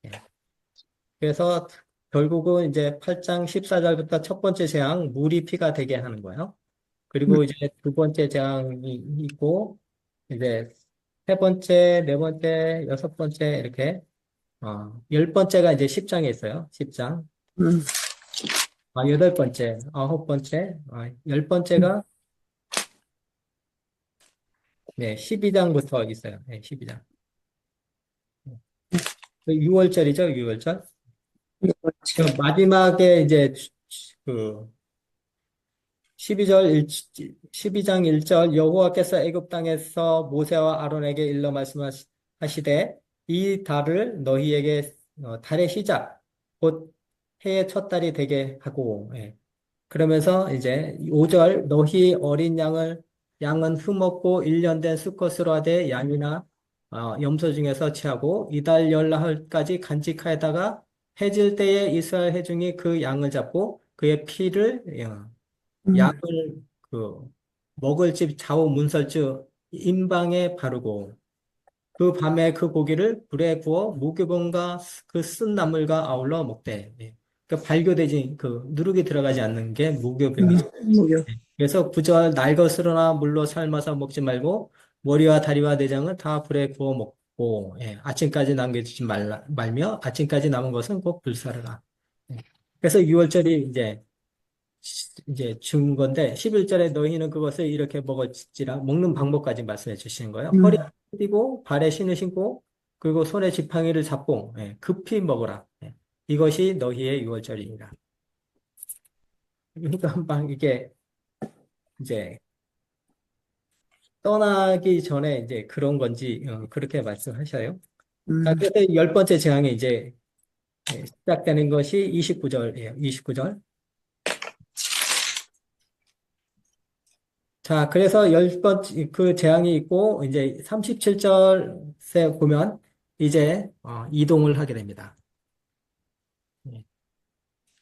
예. 그래서 결국은 이제 8장 14절부터 첫 번째 재앙, 물이 피가 되게 하는 거예요. 음, 그리고 이제 두 번째 재앙이 있고, 이제 세 번째, 네 번째, 여섯 번째, 이렇게, 열 번째가 이제 10장에 있어요. 10장. 음, 여덟 번째, 아홉 번째, 열 음, 번째가, 네, 12장부터 있어요. 네, 12장. 6월절이죠, 6월절. 그 이거지. 마지막에 이제 그 12절 12장 1절 여호와께서 애굽 땅에서 모세와 아론에게 일러 말씀하시되 이 달을 너희에게 달의 시작 곧 해의 첫 달이 되게 하고 예. 그러면서 이제 5절 너희 어린 양은 흠없고 1년 된 수컷으로 하되 양이나 염소 중에서 취하고 이달 열나흘까지 간직하여다가 해질 때에 이스라엘 회중이 그 양을 잡고 그의 피를 음, 약을 먹을 집 좌우 문설주 임방에 바르고 그 밤에 그 고기를 불에 구워 무교병과 그 쓴 나물과 아울러 먹되 그 발교되지 누룩이 들어가지 않는 게 음, 무교병이죠. 무교. 그래서 부절 날 것으로나 물로 삶아서 먹지 말고 머리와 다리와 내장은 다 불에 구워 먹고 아침까지 남겨두지 말며 아침까지 남은 것은 꼭 불사르라. 그래서 6월절이 이제 준 건데 11절에 너희는 그것을 이렇게 먹을지라 먹는 방법까지 말씀해 주시는 거예요. 허리 음, 띠고 발에 신을 신고 그리고 손에 지팡이를 잡고 급히 먹으라. 이것이 너희의 유월절입니다. 그러니까 막 이게 이제 떠나기 전에 이제 그런 건지 그렇게 말씀하셔요. 자, 음, 그래서 열 번째 재앙이 이제 시작되는 것이 29절이에요. 29절. 자, 그래서 열 번째 그 재앙이 있고 이제 37절에 보면 이제 이동을 하게 됩니다.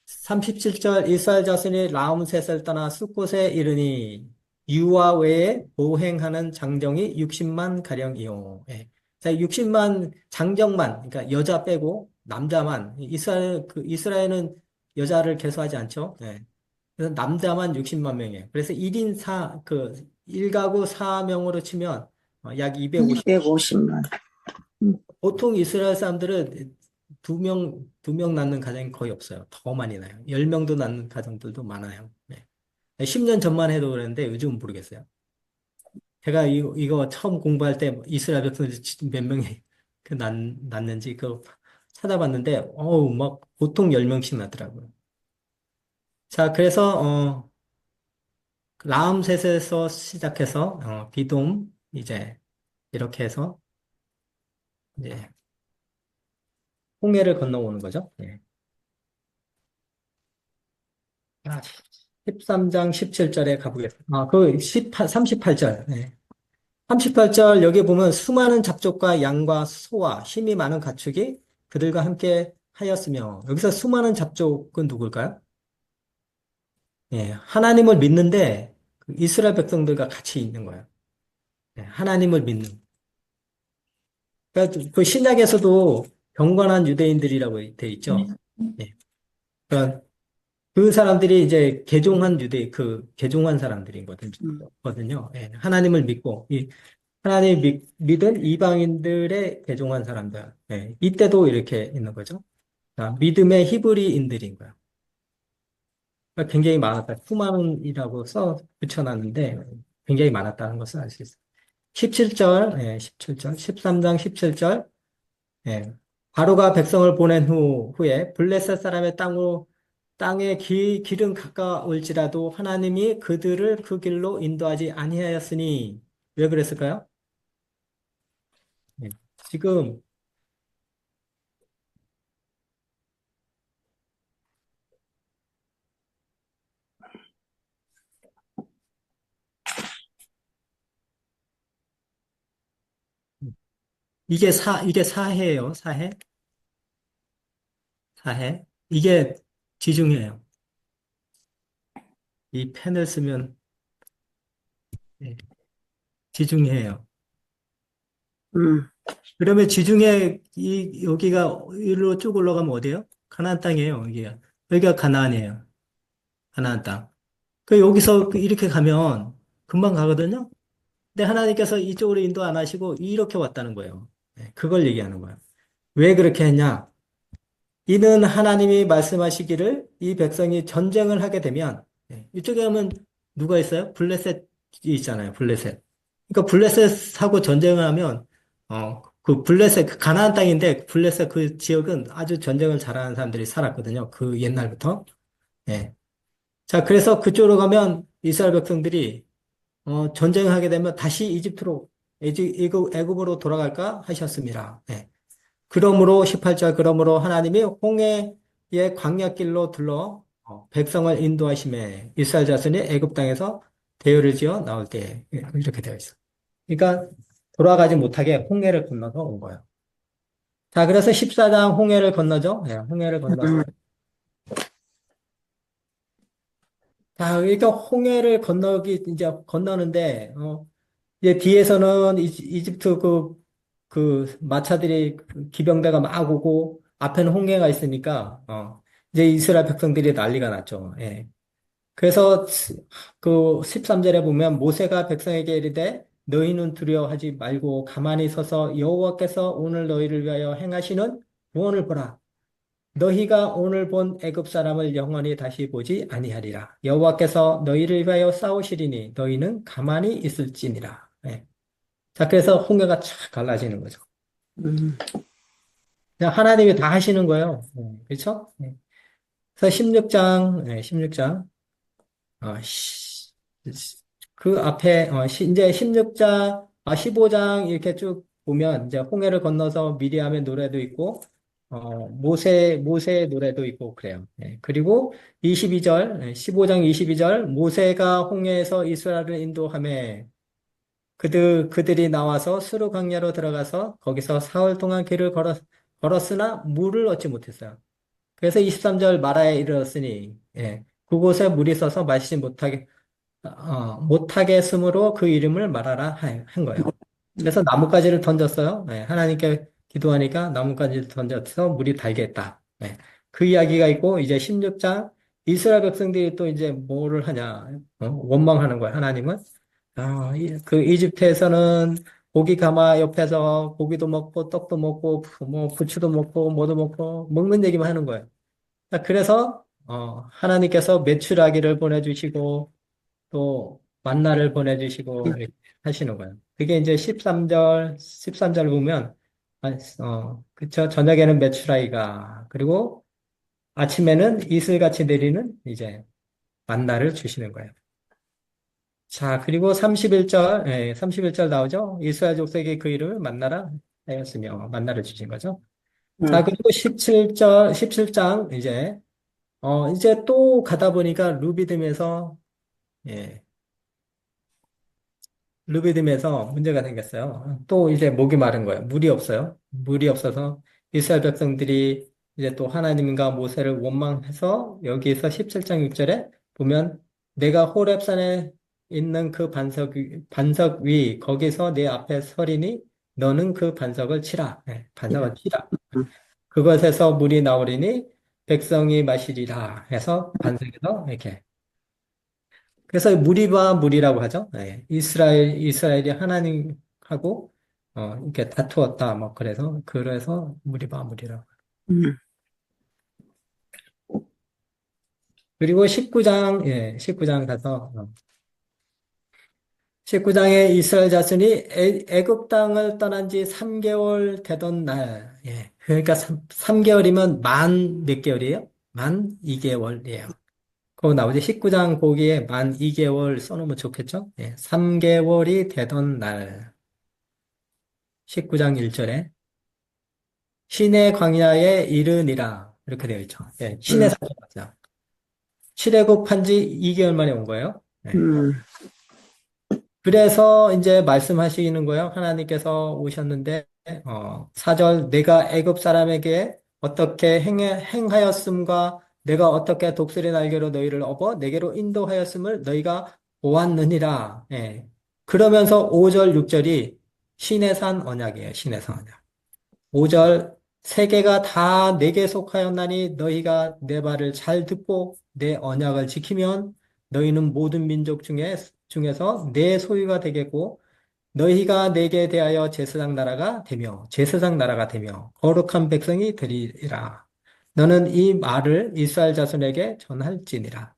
37절 이스라엘 자손이 라암셋을 떠나 숫곳에 이르니 유아 외에 보행하는 장정이 60만 가량이요. 예. 자, 60만 장정만 그러니까 여자 빼고 남자만 이스라엘은 여자를 계수하지 않죠. 예. 그래서 남자만 60만 명이에요. 그래서 1인 1가구 4명으로 치면 약 250. 250만. 음, 보통 이스라엘 사람들은 두 명 낳는 가정이 거의 없어요. 더 많이 나요. 10명도 낳는 가정들도 많아요. 네. 10년 전만 해도 그랬는데 요즘은 모르겠어요. 제가 이거 처음 공부할 때 이스라엘 백성들이 몇 명이 낳는지 그거 찾아봤는데, 막 보통 10명씩 낳더라고요. 자, 그래서, 라암셋에서 시작해서, 비돔, 이제, 이렇게 해서, 이제, 홍해를 건너오는 거죠. 예. 13장 17절에 가보겠습니다. 그 38절. 38절 여기 보면 수많은 잡족과 양과 소와 힘이 많은 가축이 그들과 함께 하였으며 여기서 수많은 잡족은 누굴까요? 예, 하나님을 믿는데 그 이스라엘 백성들과 같이 있는 거예요. 예, 하나님을 믿는. 그러니까 그 신약에서도 경건한 유대인들이라고 돼 있죠. 예, 그러니까 그 사람들이 이제 개종한 사람들이거든요. 예, 하나님을 믿고 하나님 믿은 이방인들의 개종한 사람들. 예, 이때도 이렇게 있는 거죠. 믿음의 히브리인들인 거야. 그러니까 굉장히 많았다. 수만이라고 붙여놨는데 굉장히 많았다는 것을 알 수 있어요. 17절, 17절, 13장 17절, 예. 바로가 백성을 보낸 후에 블레셋 사람의 땅에 길은 가까울지라도 하나님이 그들을 그 길로 인도하지 아니하였으니 왜 그랬을까요? 예. 지금 이게 사해예요, 사해. 사해. 이게 지중해예요. 이 펜을 쓰면 예, 지중해예요. 음, 그러면 지중해 여기가 위로 쭉 올라가면 어디예요? 가나안 땅이에요. 여기가 가나안이에요. 가나안 땅. 여기서 이렇게 가면 금방 가거든요. 근데 하나님께서 이쪽으로 인도 안 하시고 이렇게 왔다는 거예요. 그걸 얘기하는 거예요. 왜 그렇게 했냐? 이는 하나님이 말씀하시기를 이 백성이 전쟁을 하게 되면 이쪽에 하면 누가 있어요? 블레셋이 있잖아요. 블레셋. 그러니까 블레셋하고 전쟁을 하면 그 블레셋 그 가나안 땅인데 블레셋 그 지역은 아주 전쟁을 잘하는 사람들이 살았거든요. 그 옛날부터. 예. 자, 그래서 그쪽으로 가면 이스라엘 백성들이 전쟁을 하게 되면 다시 이집트로 애굽으로 돌아갈까 하셨습니다. 예. 그러므로 18절 그러므로 하나님이 홍해의 광야길로 둘러 백성을 인도하심에 이스라엘 자손이 애굽 땅에서 대열을 지어 나올 때 이렇게 되어 있어. 그러니까 돌아가지 못하게 홍해를 건너서 온 거예요. 자, 그래서 14장 홍해를 건너죠. 예, 홍해를 건너서 자, 그러니까 홍해를 이제 건너는데 이제 뒤에서는 이집트 그 마차들이 그 기병대가 막 오고 앞에는 홍해가 있으니까 이제 이스라엘 백성들이 난리가 났죠. 예. 그래서 그 13절에 보면 모세가 백성에게 이르되 너희는 두려워하지 말고 가만히 서서 여호와께서 오늘 너희를 위하여 행하시는 구원을 보라. 너희가 오늘 본 애굽 사람을 영원히 다시 보지 아니하리라. 여호와께서 너희를 위하여 싸우시리니 너희는 가만히 있을지니라. 예. 자, 그래서 홍해가 쫙 갈라지는 거죠. 음, 그냥 하나님이 다 하시는 거예요. 그렇죠? 그래서 16장, 그 앞에, 이제 16장, 15장 이렇게 쭉 보면, 이제 홍해를 건너서 미리암의 노래도 있고, 모세의 노래도 있고, 그래요. 그리고 22절, 15장 22절, 모세가 홍해에서 이스라엘을 인도하며, 그들이 나와서 수르 광야로 들어가서 거기서 사흘 동안 걸었으나 물을 얻지 못했어요. 그래서 23절 마라에 이르렀으니, 그곳에 물이 써서 마시지 못하게 했으므로 그 이름을 마라라 한 거예요. 그래서 나뭇가지를 던졌어요. 하나님께 기도하니까 나뭇가지를 던져서 물이 달게 했다. 그 이야기가 있고, 이제 16장, 이스라엘 백성들이 또 이제 뭐를 하냐, 원망하는 거예요, 하나님은. 그 이집트에서는 고기 가마 옆에서 고기도 먹고, 떡도 먹고, 뭐, 부추도 먹고, 뭐도 먹고, 먹는 얘기만 하는 거예요. 그래서 하나님께서 메추라기를 보내주시고 또 만나를 보내주시고 이렇게 하시는 거예요. 그게 이제 13절 보면 그쵸. 저녁에는 메추라기가 그리고 아침에는 이슬같이 내리는 이제 만나를 주시는 거예요. 자, 그리고 31절, 31절 나오죠? 이스라엘 족속이 그 이름을 만나라 하였으며, 만나를 주신 거죠. 자, 음, 그리고 17절, 17장, 이제 또 가다 보니까 루비딤에서, 예, 루비딤에서 문제가 생겼어요. 또 이제 목이 마른 거예요. 물이 없어요. 물이 없어서 이스라엘 백성들이 이제 또 하나님과 모세를 원망해서 여기에서 17장 6절에 보면 내가 호렙산에 있는 그 반석 위 거기서 내 앞에 서리니 너는 그 반석을 치라. 예, 반석을 치라. 음, 그것에서 물이 나오리니 백성이 마시리라 해서 반석에서 이렇게 그래서 무리와 무리라고 하죠. 이스라엘이 하나님하고 이렇게 다투었다. 뭐 그래서 무리와 무리라고. 음, 그리고 19장 19장 가서 19장에 이스라엘 자손이 애굽 땅을 떠난 지 3개월 되던 날. 그러니까 3개월이면 만 몇 개월이에요? 만 2개월이에요. 그거 나오지? 19장 거기에 만 2개월 써놓으면 좋겠죠? 3개월이 되던 날. 19장 1절에 시내 광야에 이르니라 이렇게 되어 있죠. 시내 음, 사자입니다. 출애굽한 지 2개월 만에 온 거예요. 예. 음, 그래서 이제 말씀하시는 거예요. 하나님께서 오셨는데 4절 내가 애굽 사람에게 어떻게 행하였음과 내가 어떻게 독수리 날개로 너희를 업어 내게로 인도하였음을 너희가 보았느니라. 그러면서 5절 6절이 신의 산 언약이에요. 신의 산 언약. 5절 세계가 다 내게 속하였나니 너희가 내 말을 잘 듣고 내 언약을 지키면 너희는 모든 민족 중에서 내 소유가 되겠고 너희가 내게 대하여 제사장 나라가 되며 거룩한 백성이 되리라. 너는 이 말을 이스라엘 자손에게 전할지니라.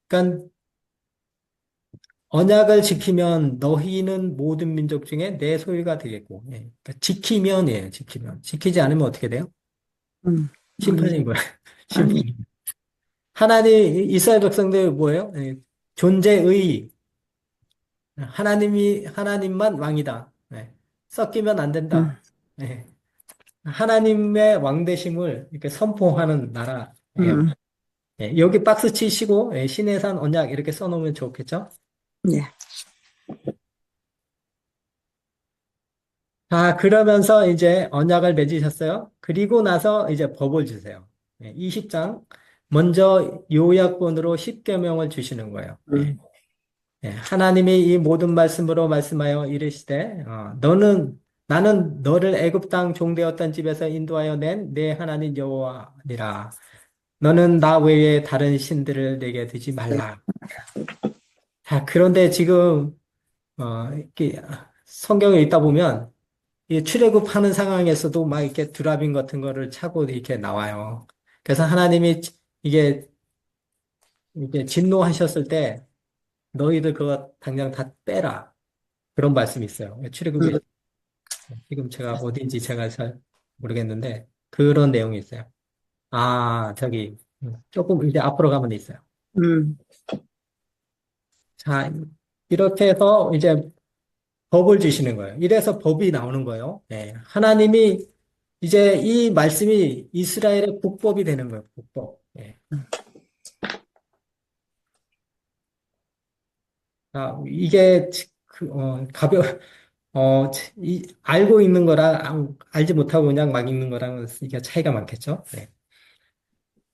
그러니까 언약을 지키면 너희는 모든 민족 중에 내 소유가 되겠고, 그러니까 지키면. 지키지 않으면 어떻게 돼요? 아니, 심판인 거야. 아니, 심판. 이스라엘 백성들 뭐예요? 존재의, 하나님만 왕이다. 섞이면 안 음, 된다. 예. 하나님의 왕대심을 이렇게 선포하는 나라예요. 음, 여기 박스 치시고, 신의 산 언약 이렇게 써놓으면 좋겠죠? 예, 자, 그러면서 이제 언약을 맺으셨어요. 그리고 나서 이제 법을 주세요. 20장. 먼저 요약본으로 10계명을 주시는 거예요. 음, 하나님이 이 모든 말씀으로 말씀하여 이르시되, 나는 너를 애굽 땅 종되었던 집에서 인도하여 낸 내 하나님 여호와니라. 너는 나 외에 다른 신들을 내게 두지 예, 말라. 자, 그런데 지금, 이렇게 성경에 있다 보면, 이 출애굽하는 상황에서도 막 이렇게 드라빈 같은 거를 차고 이렇게 나와요. 그래서 하나님이 이게 진노하셨을 때 너희들 그거 당장 다 빼라. 그런 말씀이 있어요. 출애굽에 음, 지금 제가 어딘지 제가 잘 모르겠는데 그런 내용이 있어요. 아, 저기 조금 이제 앞으로 가면 있어요. 음, 자, 이렇게 해서 이제 법을 주시는 거예요. 이래서 법이 나오는 거예요. 하나님이 이제 이 말씀이 이스라엘의 국법이 되는 거예요. 국법. 이게 알고 있는 거랑 알지 못하고 그냥 막 읽는 거랑 이게 차이가 많겠죠.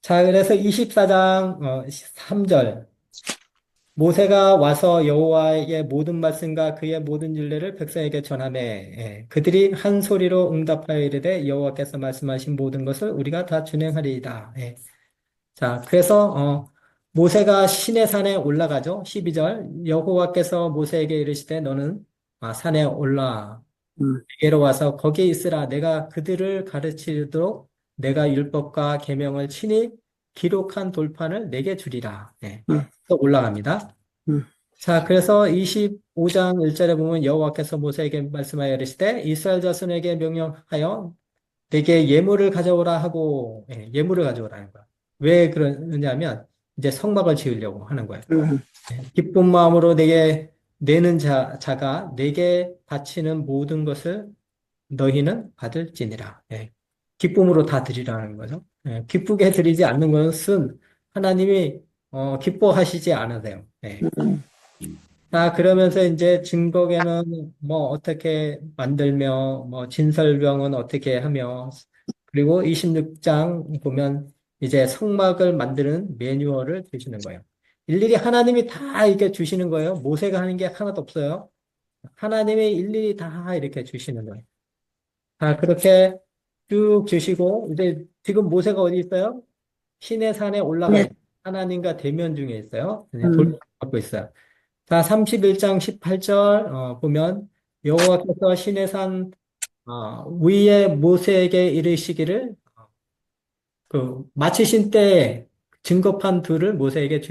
자, 그래서 24장 3절 모세가 와서 여호와의 모든 말씀과 그의 모든 율례를 백성에게 전하매 그들이 한 소리로 응답하여 이르되 여호와께서 말씀하신 모든 것을 우리가 다 준행하리이다. 자, 그래서 모세가 시내산에 올라가죠. 12절 여호와께서 모세에게 이르시되 너는 산에 올라 음, 내게로 와서 거기에 있으라. 내가 그들을 가르치도록 내가 율법과 계명을 친히 기록한 돌판을 내게 주리라. 음, 또 올라갑니다. 음, 자, 그래서 25장 1절에 보면 여호와께서 모세에게 말씀하여 이르시되 이스라엘 자손에게 명령하여 내게 예물을 가져오라 하고 예물을 가져오라는 거야. 왜 그러냐면 이제 성막을 지으려고 하는 거예요. 음, 기쁜 마음으로 내게 내는 자가 내게 바치는 모든 것을 너희는 받을지니라. 예. 기쁨으로 다 드리라는 거죠. 예. 기쁘게 드리지 않는 것은 하나님이 기뻐하시지 않으세요. 예. 음, 자, 그러면서 이제 증거계는 뭐 어떻게 만들며, 뭐 진설병은 어떻게 하며, 그리고 26장 보면 이제 성막을 만드는 매뉴얼을 주시는 거예요. 일일이 하나님이 다 이렇게 주시는 거예요. 모세가 하는 게 하나도 없어요. 하나님이 일일이 다 이렇게 주시는 거예요. 자, 그렇게 쭉 주시고, 이제 지금 모세가 어디 있어요? 시내 산에 올라가 네, 있어요. 하나님과 대면 중에 있어요. 네, 돌 음, 갖고 있어요. 자, 31장 18절 보면 여호와께서 시내산 위에 모세에게 이르시기를 마치신 때에 증거판 둘을 모세에게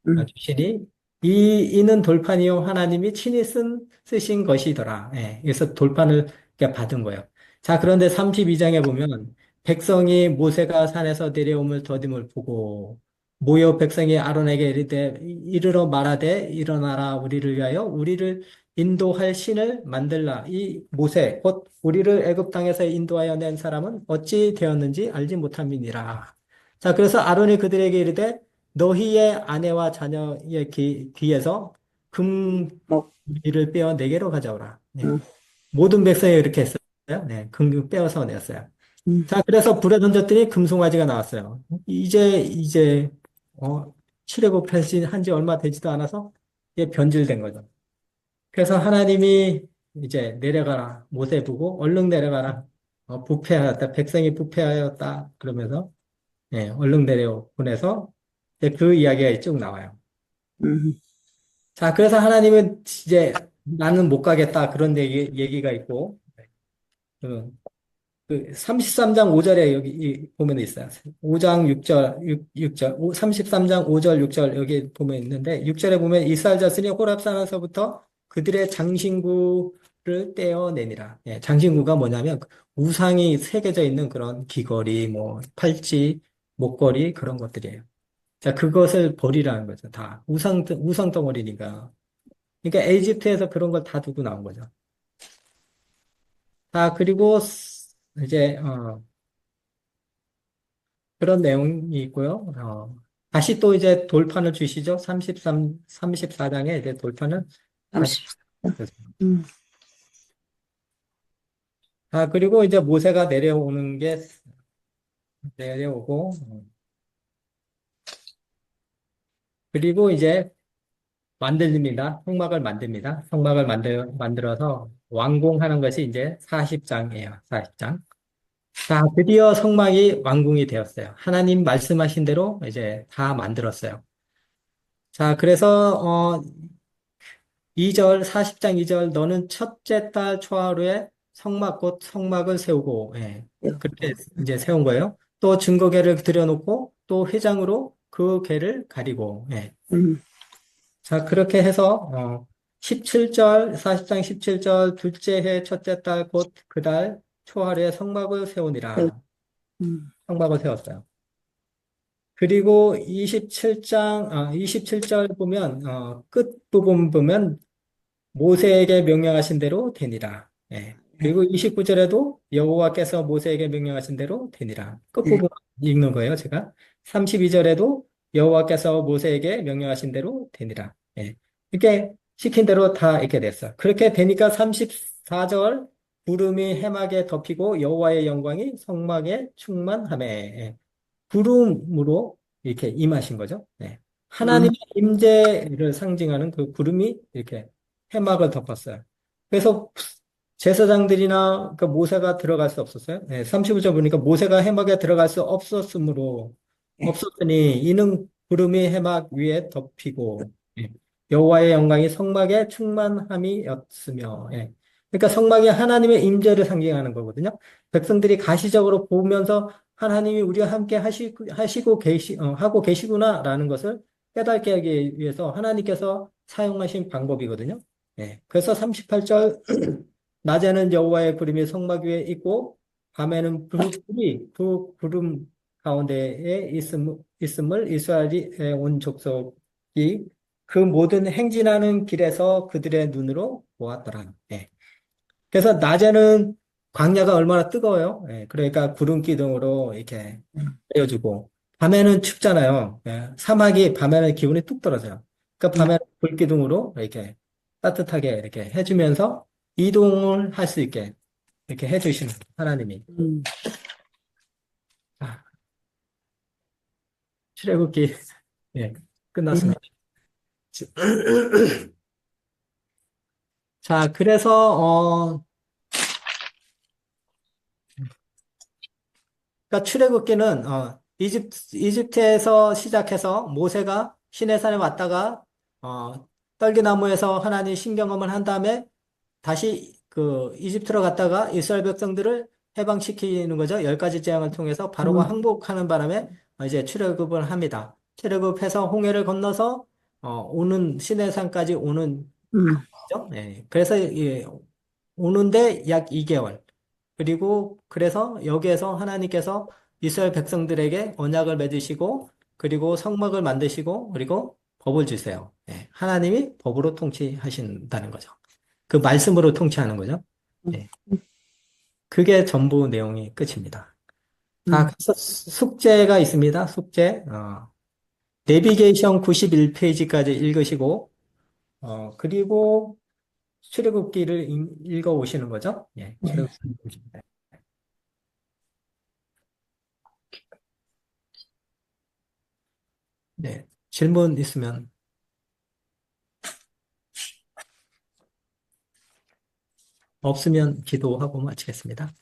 음, 주시니 이는 돌판이요 하나님이 친히 쓰신 것이더라. 예, 그래서 돌판을 이렇게 받은 거예요. 자, 그런데 32장에 보면 백성이 모세가 산에서 내려옴을 더딤을 보고 모여 백성이 아론에게 이르러 말하되 일어나라 우리를 위하여 우리를 인도할 신을 만들라. 이 모세 곧 우리를 애굽 땅에서 인도하여 낸 사람은 어찌 되었는지 알지 못함이니라. 자, 그래서 아론이 그들에게 이르되 너희의 아내와 자녀의 귀에서 뭐, 금기를 빼어 네개로 가져오라. 네. 음, 모든 백성이 이렇게 했어요. 네, 금 빼어서 냈어요. 음, 자, 그래서 불에 던졌더니 금송아지가 나왔어요. 이제 출애굽 한지 얼마 되지도 않아서 이게 변질된 거죠. 그래서 하나님이 이제 내려가라. 모세 보고 얼른 내려가라. 부패하였다. 백성이 부패하였다. 그러면서 얼른 내려 보내서 이제 그 이야기가 쭉 나와요. 음, 자, 그래서 하나님은 이제 나는 못 가겠다. 그런 얘기가 있고, 그, 그 33장 5절에 여기 보면 있어요. 5장 6절, 6절, 33장 5절, 6절 여기 보면 있는데, 6절에 보면 이스라엘 자손이 호랍산에서부터 그들의 장신구를 떼어내니라. 예, 장신구가 뭐냐면 우상이 새겨져 있는 그런 귀걸이, 뭐 팔찌, 목걸이 그런 것들이에요. 자, 그것을 버리라는 거죠. 다. 우상 덩어리니까. 그러니까 에집트에서 그런 걸 다 두고 나온 거죠. 자, 그리고 이제, 그런 내용이 있고요. 다시 또 이제 돌판을 주시죠. 34장에 이제 돌판을 다시 30, 주셨어요. 음, 그리고 이제 모세가 내려오는 게 내려오고, 그리고 이제 만듭니다. 성막을 만듭니다. 성막을 만들어서 완공하는 것이 이제 40장이에요. 40장. 자, 드디어 성막이 완공이 되었어요. 하나님 말씀하신 대로 이제 다 만들었어요. 자, 그래서 2절, 40장 2절 너는 첫째 달 초하루에 성막 곧 성막을 세우고 그렇게 이제 세운 거예요. 또 증거궤를 들여놓고 또 회장으로 그 궤를 가리고 음, 자, 그렇게 해서 17절, 40장 17절 둘째 해 첫째 달 곧 그 달 초하루에 성막을 네, 세우니라. 음, 성막을 세웠어요. 그리고 27절 보면, 끝부분 보면 모세에게 명령하신 대로 되니라. 예. 네, 그리고 29절에도 여호와께서 모세에게 명령하신 대로 되니라. 네, 끝부분 읽는 거예요, 제가. 32절에도 여호와께서 모세에게 명령하신 대로 되니라. 예. 이렇게 시킨 대로 다 이렇게 됐어. 그렇게 되니까 34절 구름이 해막에 덮이고 여호와의 영광이 성막에 충만하매. 예. 구름으로 이렇게 임하신 거죠. 네. 음, 하나님의 임재를 상징하는 그 구름이 이렇게 해막을 덮었어요. 그래서 제사장들이나 그 모세가 들어갈 수 없었어요. 네, 35절 보니까 모세가 해막에 들어갈 수 네, 없었으니 이는 구름이 해막 위에 덮이고 예, 여호와의 영광이 성막에 충만함이었으며 예. 그러니까 성막이 하나님의 임재를 상징하는 거거든요. 백성들이 가시적으로 보면서 하나님이 우리와 함께 하고 계시구나라는 것을 깨닫게 하기 위해서 하나님께서 사용하신 방법이거든요. 예. 그래서 38절, 낮에는 여호와의 구름이 성막 위에 있고, 밤에는 그 구름, 가운데에 있음을 이스라엘에 온 족속이 그 모든 행진하는 길에서 그들의 눈으로 보았더라. 예. 그래서 낮에는 광야가 얼마나 뜨거워요. 예. 그러니까 구름 기둥으로 이렇게 떼어주고 밤에는 춥잖아요. 예. 사막이 밤에는 기온이 뚝 떨어져요. 그러니까 밤에는 불기둥으로 이렇게 따뜻하게 이렇게 해주면서 이동을 할 수 있게 이렇게 해주시는 하나님이. 아, 출애굽기 예, 끝났습니다. 자, 그래서 그러니까 출애굽기는 이집트에서 시작해서 모세가 시내산에 왔다가 떨기나무에서 하나님 신경험을 한 다음에 다시 그 이집트로 갔다가 이스라엘 백성들을 해방시키는 거죠. 열 가지 재앙을 통해서 바로가 항복하는 바람에 이제 출애굽을 합니다. 출애굽해서 홍해를 건너서 오는 시내산까지 오는 거죠. 예. 그래서 오는데 약 2개월. 그리고 그래서 여기에서 하나님께서 이스라엘 백성들에게 언약을 맺으시고 그리고 성막을 만드시고 그리고 법을 주세요. 예. 하나님이 법으로 통치하신다는 거죠. 그 말씀으로 통치하는 거죠. 예. 그게 전부 내용이 끝입니다. 자, 그래서 숙제가 있습니다. 숙제. 내비게이션 91페이지까지 읽으시고, 그리고 출애굽기를 읽어 오시는 거죠. 예, 출애굽기. 네, 질문 있으면 없으면 기도하고 마치겠습니다.